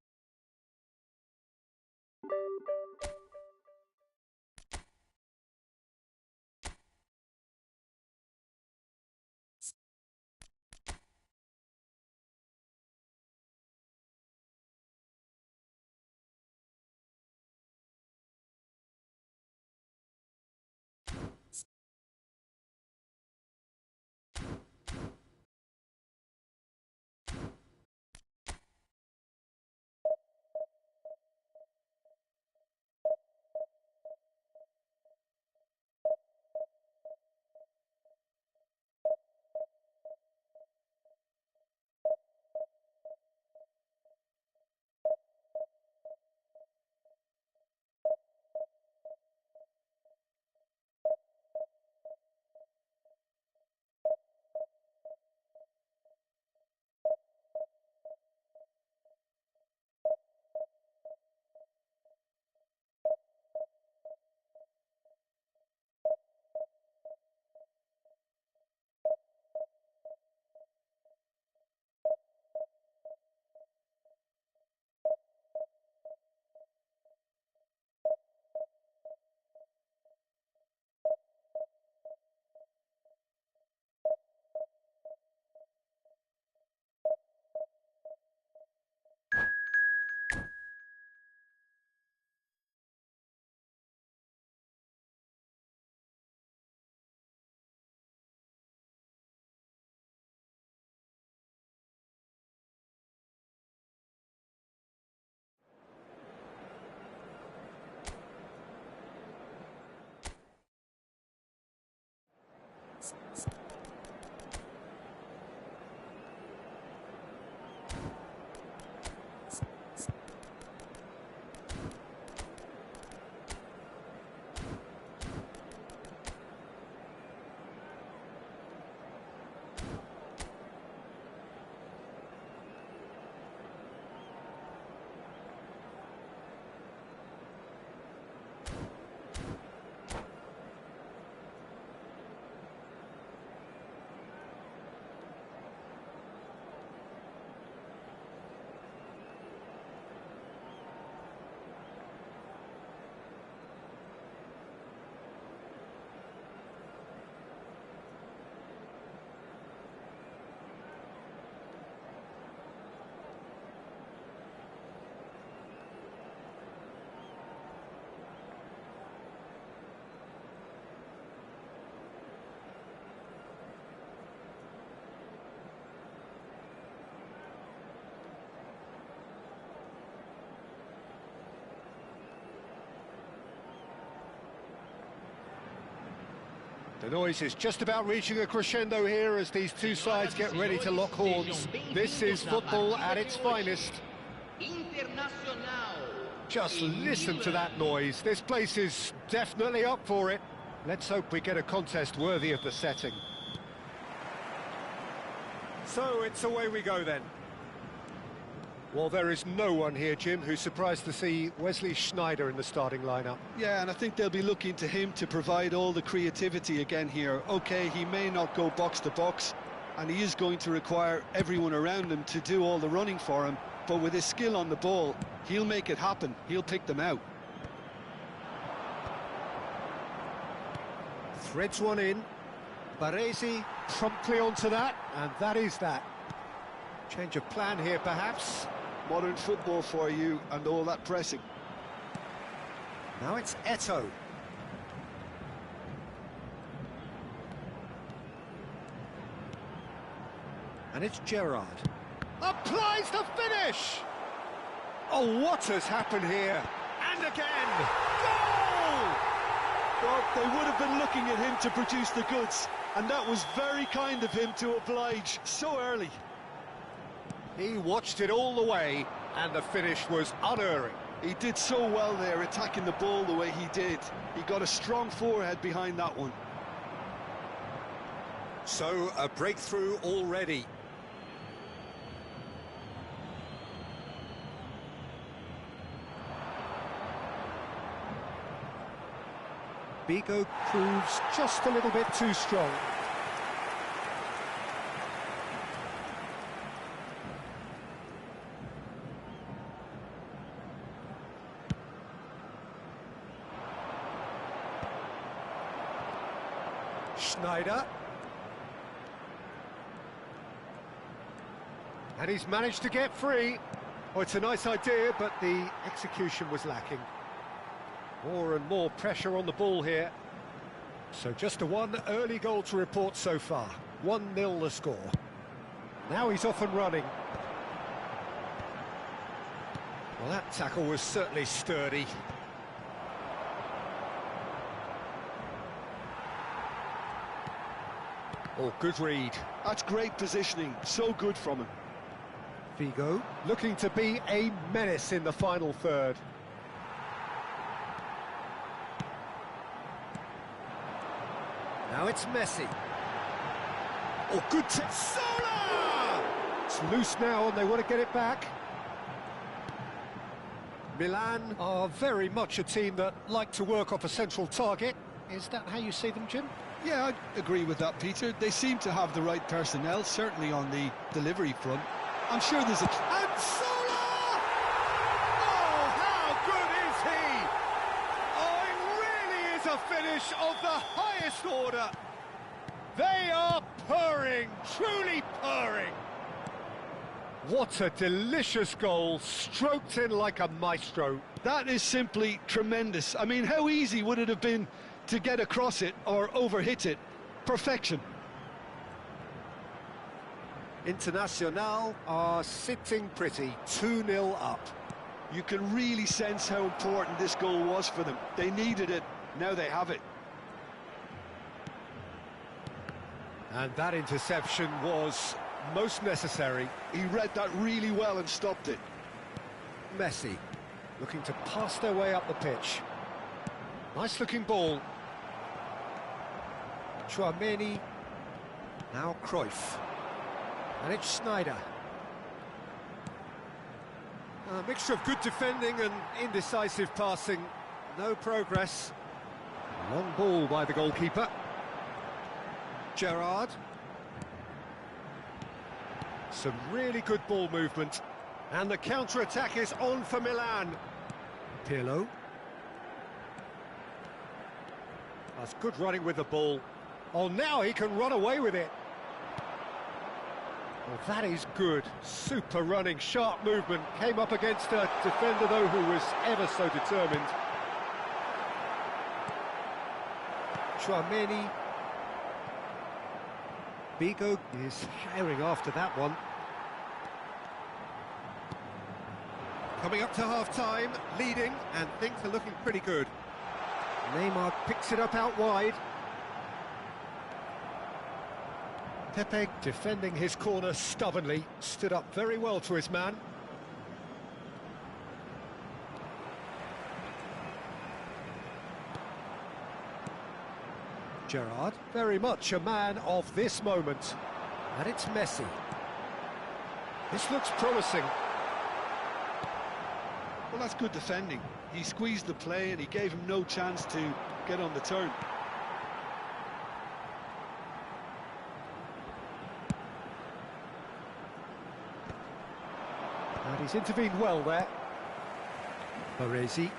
The noise is just about reaching a crescendo here as these two sides get ready to lock horns. This is football at its finest. Just listen to that noise. This place is definitely up for it. Let's hope we get a contest worthy of the setting. So it's away we go then. Well, there is no one here, Jim, who's surprised to see Wesley Sneijder in the starting lineup. Yeah, and I think they'll be looking to him to provide all the creativity again here. Okay, he may not go box to box, and he is going to require everyone around him to do all the running for him, but with his skill on the ball, he'll make it happen. He'll pick them out. Threads one in. Baresi promptly onto that, and that is that. Change of plan here, perhaps. Modern football for you, and all that pressing. Now it's Eto'o. And it's Gerrard. Applies the finish! Oh, what has happened here? And again! Goal! Well, they would have been looking at him to produce the goods, and that was very kind of him to oblige so early. He watched it all the way, and the finish was unerring. He did so well there, attacking the ball the way he did. He got a strong forehead behind that one. So, a breakthrough already. Bigo proves just a little bit too strong. Sneijder. And he's managed to get free. Oh, it's a nice idea, but the execution was lacking. More and more pressure on the ball here. So just a one early goal to report so far. 1-0 the score. Now he's off and running. Well, that tackle was certainly sturdy. Oh, good read. That's great positioning, so good from him. Figo looking to be a menace in the final third. Now it's Messi. Oh, good Sola! It's loose now and they want to get it back. Milan are very much a team that like to work off a central target. Is that how you see them, Jim? Yeah, I agree with that, Peter. They seem to have the right personnel, certainly on the delivery front. I'm sure there's a... And Sola! Oh, how good is he? Oh, it really is a finish of the highest order. They are purring, truly purring. What a delicious goal, stroked in like a maestro. That is simply tremendous. I mean, how easy would it have been to get across it or overhit it? Perfection. Internacional are sitting pretty, 2-0 up. You can really sense how important this goal was for them. They needed it, now they have it. And that interception was most necessary. He read that really well and stopped it. Messi looking to pass their way up the pitch. Nice looking ball. Tchouaméni. Now Cruyff. And it's Sneijder. A mixture of good defending and indecisive passing. No progress. Long ball by the goalkeeper. Gerrard. Some really good ball movement. And the counter-attack is on for Milan. Pirlo. That's good running with the ball. Oh, now he can run away with it. Well, that is good. Super running, sharp movement. Came up against a defender, though, who was ever so determined. Tchouaméni. Bigo is herring after that one. Coming up to half-time, leading, and things are looking pretty good. Neymar picks it up out wide. Pepe defending his corner stubbornly, stood up very well to his man. Gerrard, very much a man of this moment. And it's Messi. This looks promising. Well, that's good defending. He squeezed the play and he gave him no chance to get on the turn. And he's intervened well there. Baresi.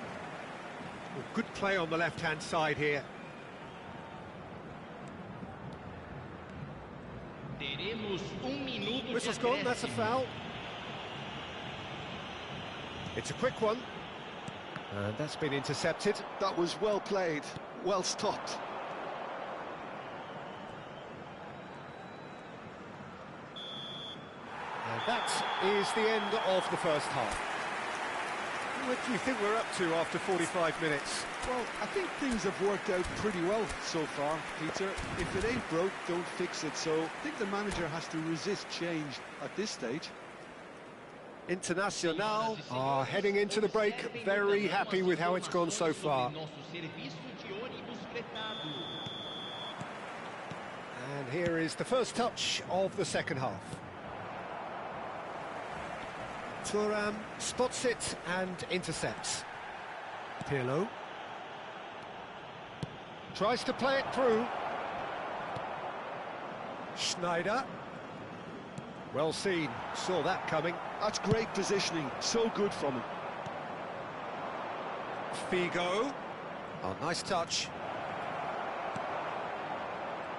Well, good play on the left-hand side here. Whistle's gone, that's a foul. It's a quick one. And that's been intercepted. That was well played, well stopped. And that is the end of the first half. What do you think we're up to after 45 minutes? Well, I think things have worked out pretty well so far, Peter. If it ain't broke, don't fix it. So I think the manager has to resist change at this stage. Internacional are heading into the break, very happy with how it's gone so far. And here is the first touch of the second half. Thuram spots it and intercepts. Pirlo tries to play it through. Schneider. Well seen, saw that coming. That's great positioning, so good from him. Figo. Oh, nice touch.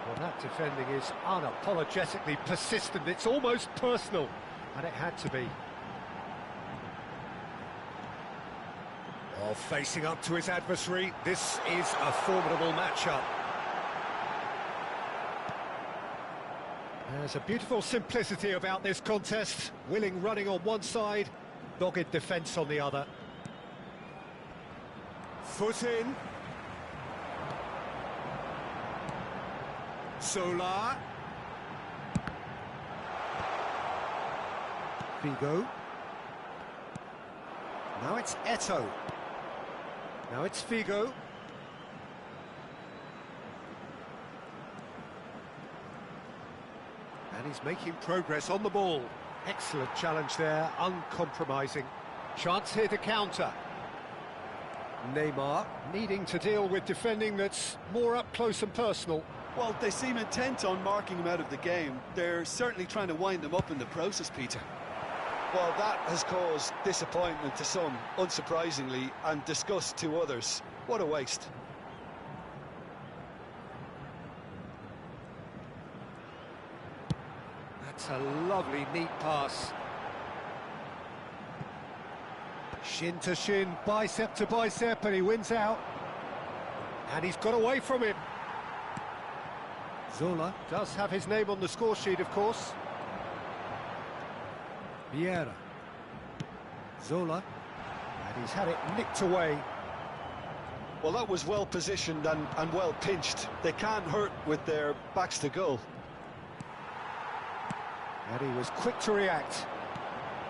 Well, that defending is unapologetically persistent. It's almost personal, and it had to be. Well, facing up to his adversary, this is a formidable matchup. There's a beautiful simplicity about this contest. Willing running on one side, dogged defence on the other. Foot in. Solar. Figo. Now it's Eto'o. Now it's Figo. And he's making progress on the ball. Excellent challenge there, uncompromising. Chance here to counter. Neymar needing to deal with defending that's more up close and personal. Well, they seem intent on marking him out of the game. They're certainly trying to wind him up in the process, Peter. Well, that has caused disappointment to some, unsurprisingly, and disgust to others. What a waste. That's a lovely, neat pass. Shin to shin, bicep to bicep, and he wins out. And he's got away from him. Zola does have his name on the score sheet, of course. Vieira. Zola. And he's had it nicked away. Well, that was well positioned and well pinched. They can't hurt with their backs to goal. And he was quick to react.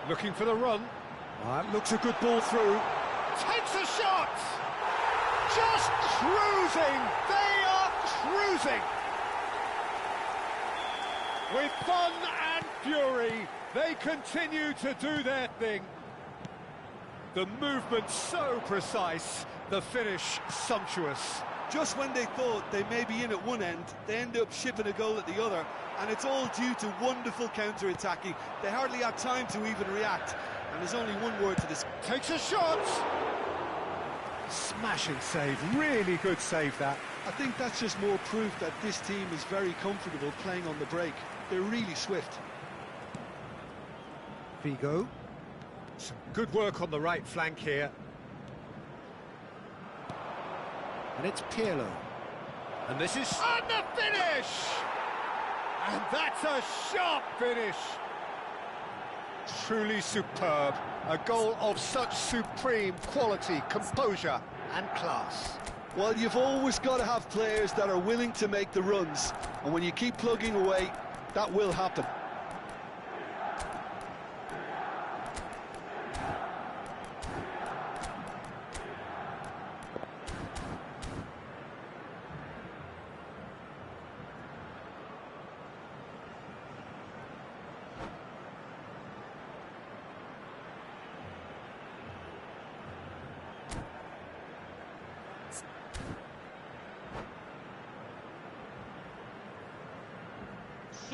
Looking for the run. Looks a good ball through. Takes a shot! Just cruising! They are cruising! With fun and fury, they continue to do their thing. The movement so precise, the finish sumptuous. Just when they thought they may be in at one end, they end up shipping a goal at the other, and it's all due to wonderful counter-attacking. They hardly had time to even react, and there's only one word to this. Takes a shot! Smashing save, really good save that. I think that's just more proof that this team is very comfortable playing on the break. They're really swift. Figo. Some good work on the right flank here. And it's Pirlo. And this is... And the finish! And that's a sharp finish! Truly superb. A goal of such supreme quality, composure and class. Well, you've always got to have players that are willing to make the runs. And when you keep plugging away, that will happen.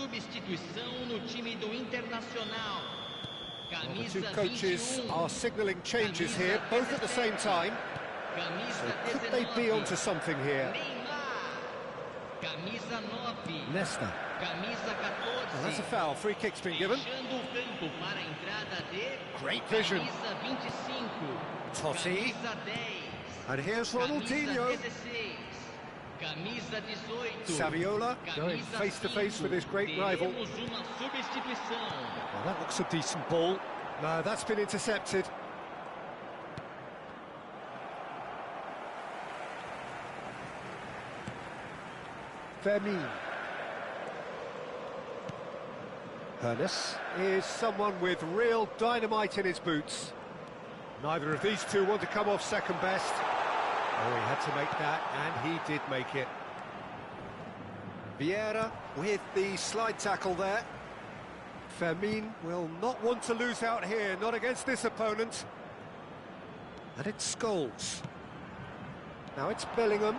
substituição no time do Internacional. Well, the Camisa two coaches 21. are signalling changes here, both at the same time. Camisa Could they be 19. onto something here? Neymar. Camisa 9. Leicester. Camisa 14. Well, that's a foul. Free kick's been given. Fechando o campo para a entrada de Great vision. Camisa 25. Totti. Camisa 10. And here's Camisa Ronaldinho. 16. Camisa 18. Saviola going Camisa face to face 5. with his great rival. Temos uma substituição. Well, that looks a decent ball. No, that's been intercepted. Firmino. Hernes is someone with real dynamite in his boots. Neither of these two want to come off second best. Oh, he had to make that, and he did make it. Vieira with the slide tackle there. Firmino will not want to lose out here, not against this opponent. And it's Scholes. Now it's Bellingham.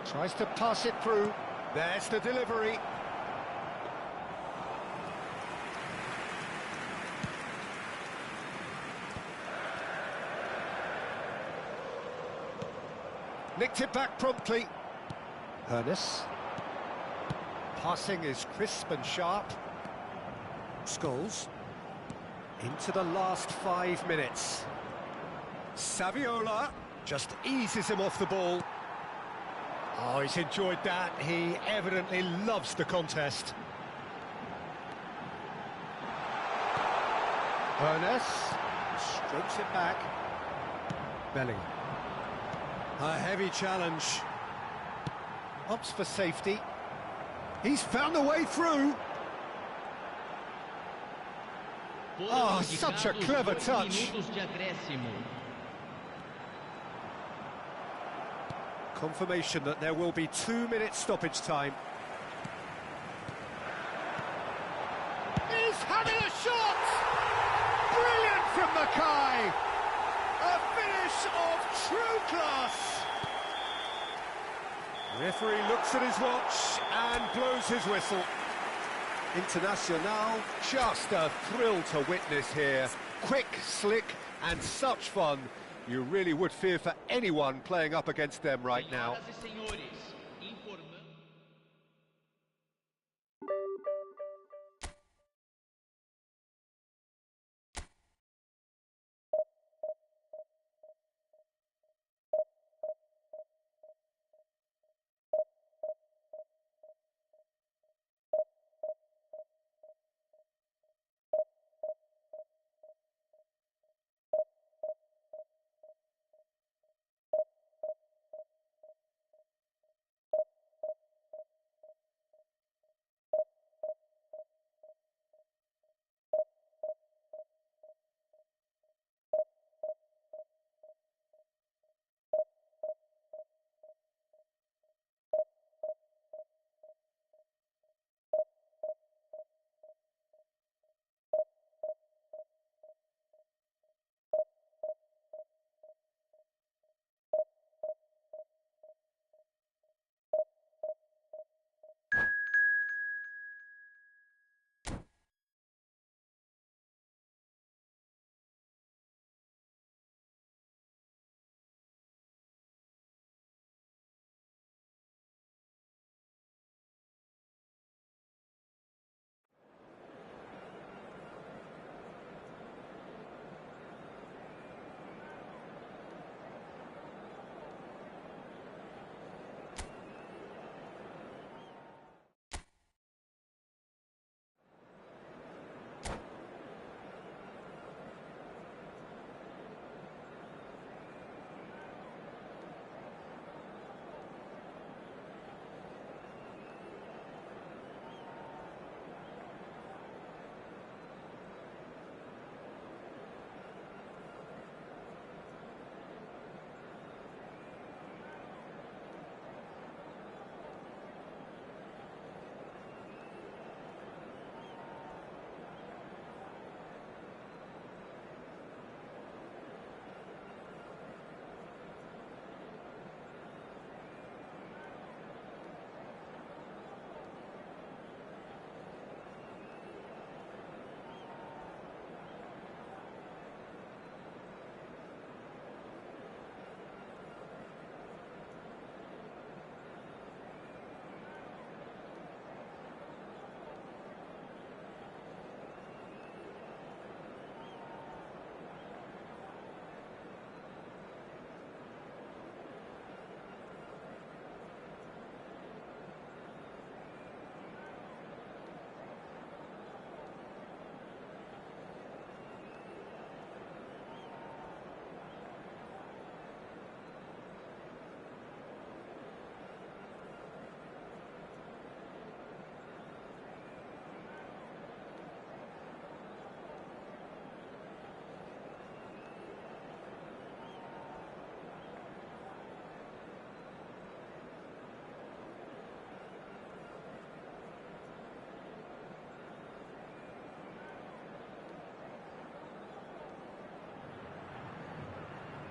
Tries to pass it through. There's the delivery. Nicked it back promptly. Hernes. Passing is crisp and sharp. Scholes. Into the last 5 minutes. Saviola just eases him off the ball. Oh, he's enjoyed that. He evidently loves the contest. Hernes strokes it back. Bellingham. A heavy challenge. Opts for safety. He's found a way through. Oh, such a clever touch. Confirmation that there will be 2 minutes stoppage time. He's having a shot! Brilliant from Mackay! A finish of true class! Referee looks at his watch and blows his whistle. Internacional, just a thrill to witness here. Quick, slick, and such fun. You really would fear for anyone playing up against them right now.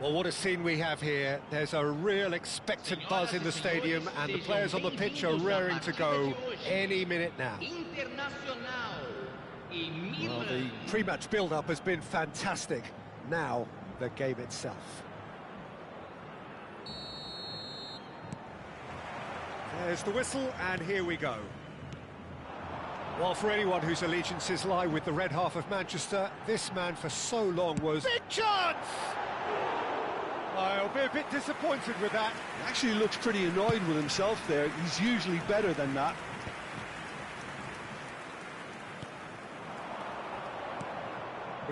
Well, what a scene we have here. There's a real expectant buzz in the stadium, and the players on the pitch are raring to go any minute now. Well, the pre-match build-up has been fantastic. Now, the game itself. There's the whistle, and here we go. Well, for anyone whose allegiances lie with the red half of Manchester, this man for so long was... Big chance! I'll be a bit disappointed with that. He actually looks pretty annoyed with himself there. He's usually better than that.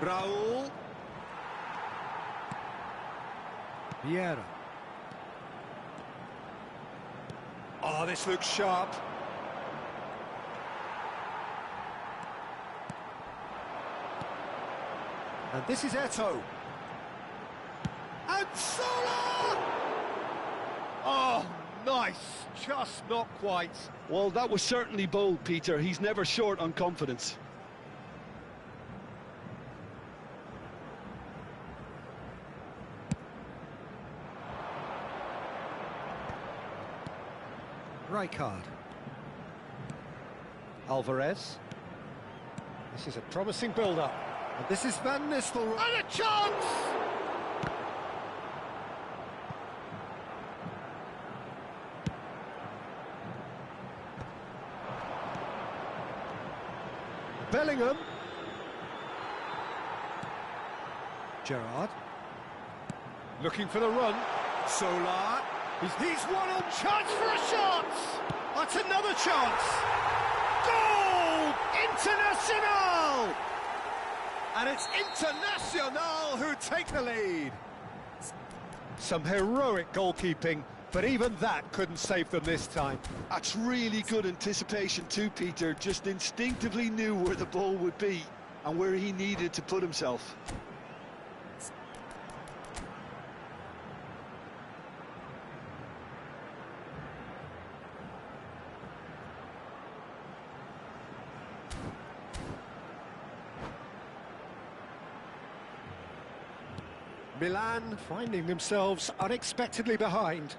Raul. Vieira. Oh, this looks sharp. And this is Eto'o. And Sola! Oh, nice. Just not quite. Well, that was certainly bold, Peter. He's never short on confidence. Rijkaard. Alvarez. This is a promising build-up. And this is Van Nistelrooy. And a chance! Bellingham. Gerrard. Looking for the run. Solar. He's one on chance for a shot! That's another chance! Goal! International! And it's International who take the lead. Some heroic goalkeeping, but even that couldn't save them this time. That's really good anticipation too, Peter. Just instinctively knew where the ball would be and where he needed to put himself. Milan finding themselves unexpectedly behind.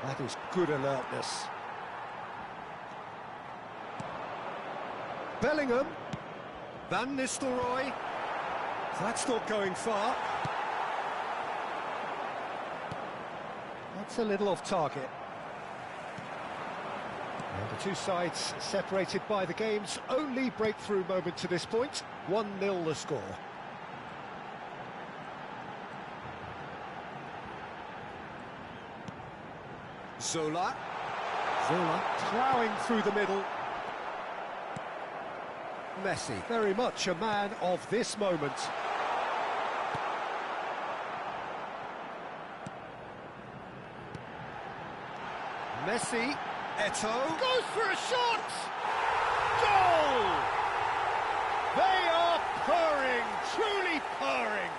That is good alertness. Bellingham. Van Nistelrooy. That's not going far. That's a little off target. And the two sides separated by the game's only breakthrough moment to this point. 1-0 the score. Zola ploughing through the middle. Messi, very much a man of this moment. Messi, Eto'o goes for a shot! Goal! They are purring, truly purring.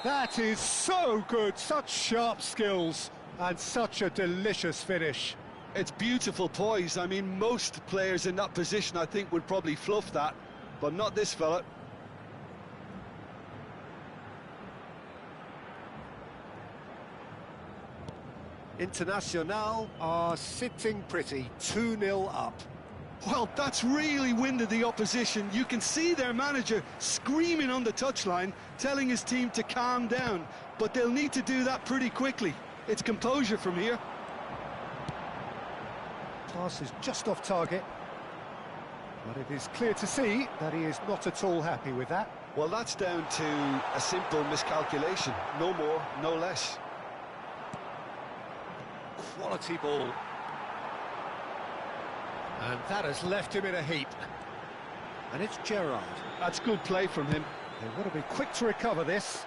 That is so good, such sharp skills. And such a delicious finish. It's beautiful poise. I mean, most players in that position, I think, would probably fluff that, but not this fella. Internacional are sitting pretty, 2-0 up. Well, that's really winded the opposition. You can see their manager screaming on the touchline, telling his team to calm down, but they'll need to do that pretty quickly. It's composure from here. Pass is just off target. But it is clear to see that he is not at all happy with that. Well, that's down to a simple miscalculation. No more, no less. Quality ball. And that has left him in a heap. And it's Gerrard. That's good play from him. They want to be quick to recover this.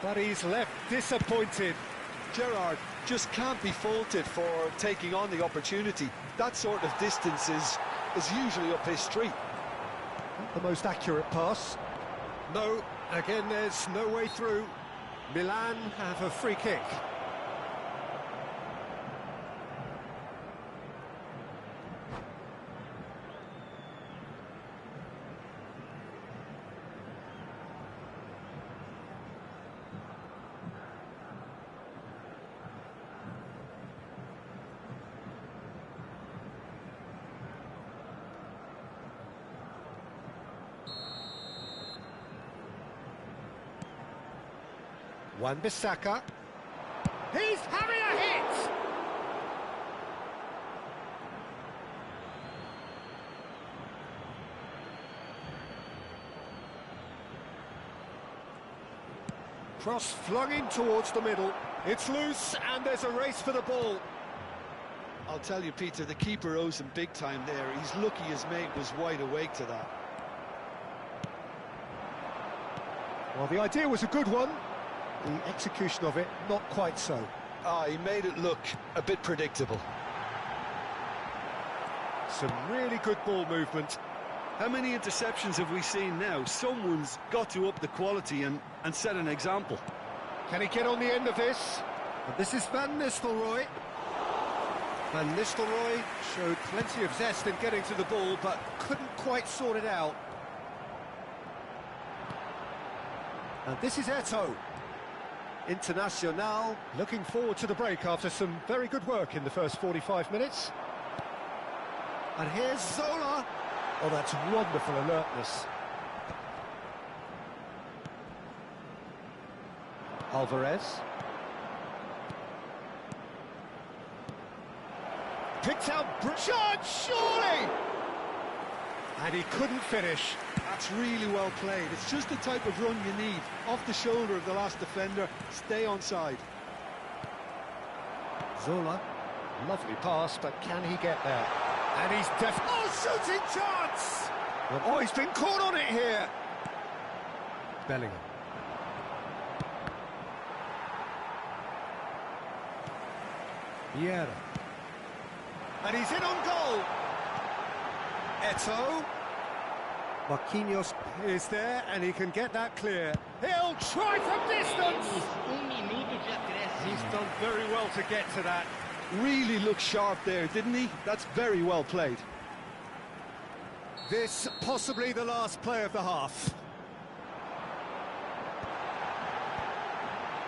But he's left disappointed. Gerrard just can't be faulted for taking on the opportunity. That sort of distance is usually up his street. Not the most accurate pass. No, again there's no way through. Milan have a free kick. Wan-Bissaka. He's having a hit! Cross flung in towards the middle. It's loose and there's a race for the ball. I'll tell you, Peter, the keeper owes him big time there. He's lucky his mate was wide awake to that. Well, the idea was a good one. The execution of it, not quite so. He made it look a bit predictable. Some really good ball movement. How many interceptions have we seen now? Someone's got to up the quality and set an example. Can he get on the end of this? And this is Van Nistelrooy. Van Nistelrooy showed plenty of zest in getting to the ball, but couldn't quite sort it out. And this is Eto'o. Internacional looking forward to the break after some very good work in the first 45 minutes. And here's Zola. Oh, that's wonderful alertness. Alvarez. Picked out Shot, surely! And he couldn't finish. That's really well played. It's just the type of run you need. Off the shoulder of the last defender, stay onside. Zola, lovely pass, but can he get there? And he's shooting chance! Oh, he's been caught on it here. Bellingham. Vieira. And he's in on goal. Eto'o. Marquinhos is there, and he can get that clear. He'll try from distance! He's done very well to get to that. Really looked sharp there, didn't he? That's very well played. This possibly the last play of the half.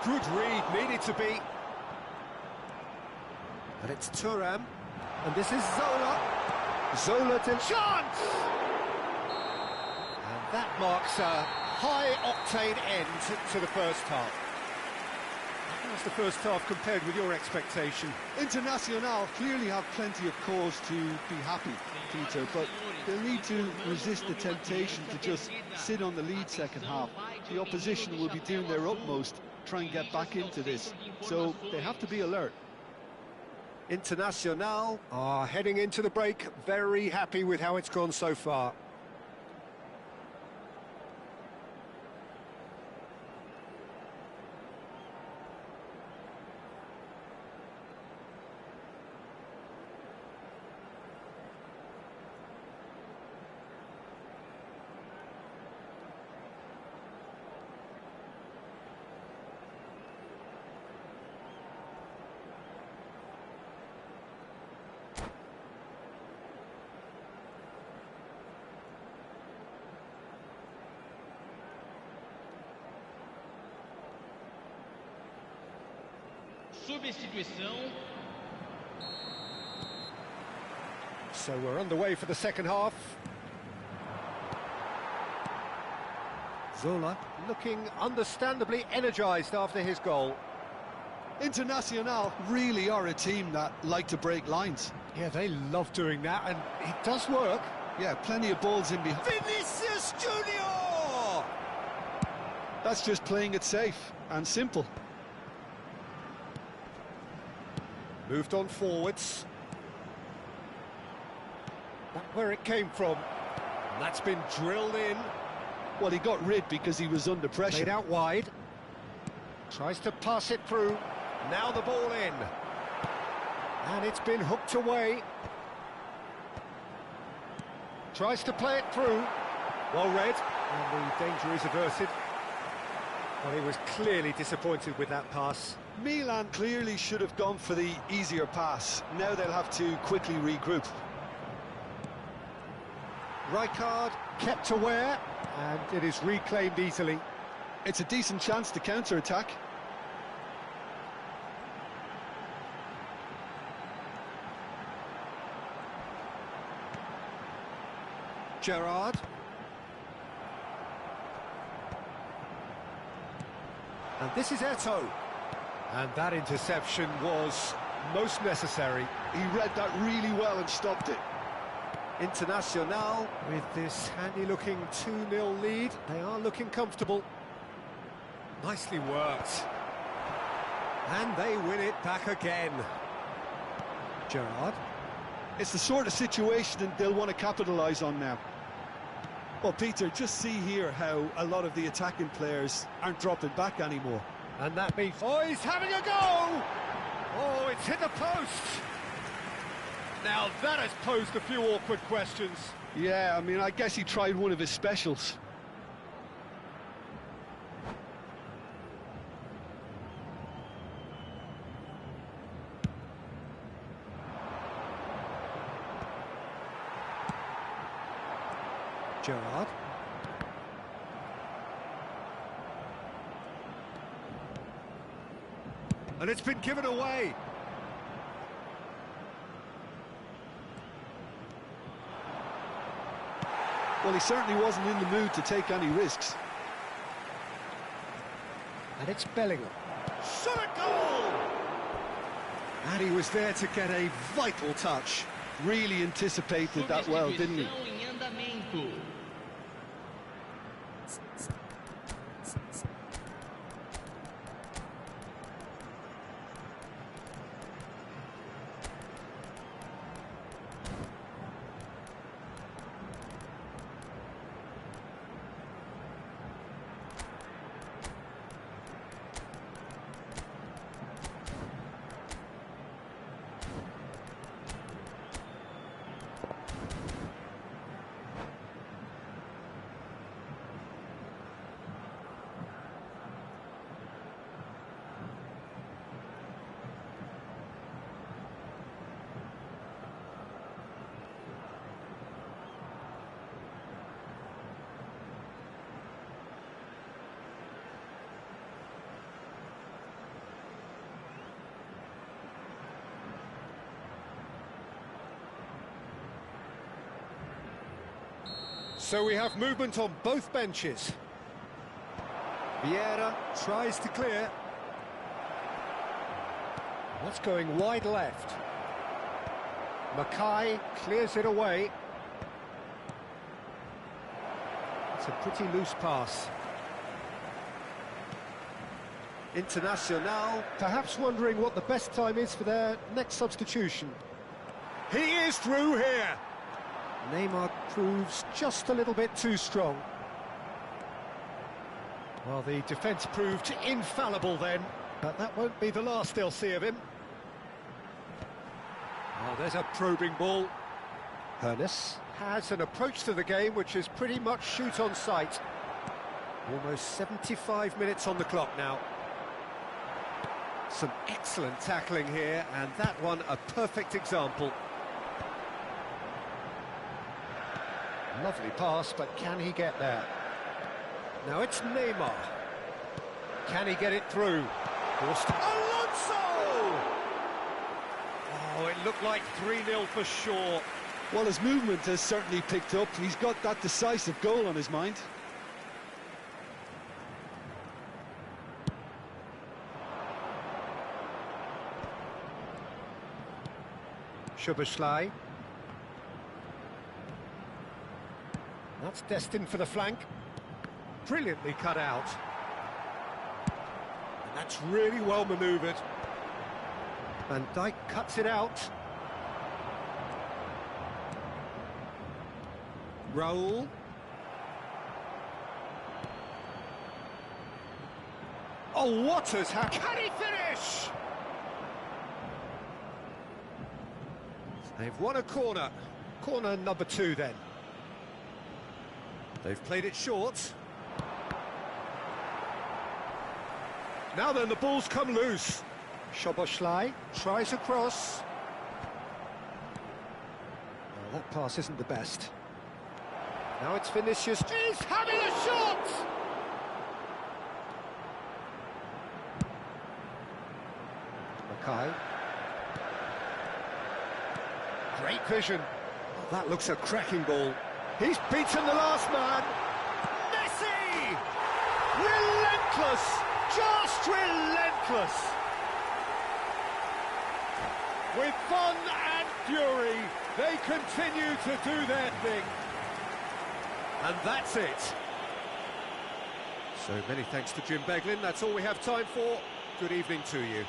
Good read, needed to be. But it's Thuram, and this is Zola. Zola to chance! And that marks a high-octane end to the first half. How's the first half compared with your expectation? Internacional clearly have plenty of cause to be happy, Peter, but they'll need to resist the temptation to just sit on the lead second half. The opposition will be doing their utmost to try and get back into this, so they have to be alert. Internacional are heading into the break, very happy with how it's gone so far. Substituição. So we're underway for the second half. Zola looking understandably energised after his goal. Internacional really are a team that like to break lines. Yeah, they love doing that, and it does work. Yeah, plenty of balls in behind. Vinicius Junior! That's just playing it safe and simple. Moved on forwards. Back where it came from. And that's been drilled in. Well, he got rid because he was under pressure. Played out wide. Tries to pass it through. Now the ball in. And it's been hooked away. Tries to play it through. Well read. And the danger is averted. Well, he was clearly disappointed with that pass. Milan clearly should have gone for the easier pass. Now they'll have to quickly regroup. Rijkaard kept aware, and it is reclaimed easily. It's a decent chance to counter-attack. Gerrard. And this is Eto'o. And that interception was most necessary. He read that really well and stopped it. Internacional, with this handy-looking 2-0 lead, they are looking comfortable. Nicely worked. And they win it back again. Gerrard. It's the sort of situation that they'll want to capitalise on now. Well, Peter, just see here how a lot of the attacking players aren't dropping back anymore. And that means... Oh, he's having a go! Oh, it's hit the post! Now that has posed a few awkward questions. Yeah, I mean, I guess he tried one of his specials. Gerrard. And it's been given away. Well, he certainly wasn't in the mood to take any risks. And it's Bellingham. Shot a goal! And he was there to get a vital touch. Really anticipated that well, didn't he? Substituição em andamento. So we have movement on both benches. Vieira tries to clear. That's going wide left. Mackay clears it away. It's a pretty loose pass. Internacional, perhaps wondering what the best time is for their next substitution. He is through here. Neymar proves just a little bit too strong. Well, the defence proved infallible then, but that won't be the last they'll see of him. Oh, there's a probing ball. Hernes has an approach to the game which is pretty much shoot on sight. Almost 75 minutes on the clock now. Some excellent tackling here, and that one a perfect example. Lovely pass, but can he get there? Now it's Neymar. Can he get it through? Alonso! Oh, it looked like 3-0 for sure. Well, his movement has certainly picked up. He's got that decisive goal on his mind. Szoboszlai. That's destined for the flank. Brilliantly cut out. And that's really well manoeuvred. Van Dijk cuts it out. Raul. Oh, what has happened? Can he finish? They've won a corner. Corner number 2 then. They've played it short. Now then, the ball's come loose. Szoboszlai tries a cross. Oh, that pass isn't the best. Now it's Vinicius. He's having a shot! Mackay. Great vision. Oh, that looks a cracking ball. He's beaten the last man. Messi! Relentless! Just relentless! With fun and fury, they continue to do their thing. And that's it. So many thanks to Jim Beglin. That's all we have time for. Good evening to you.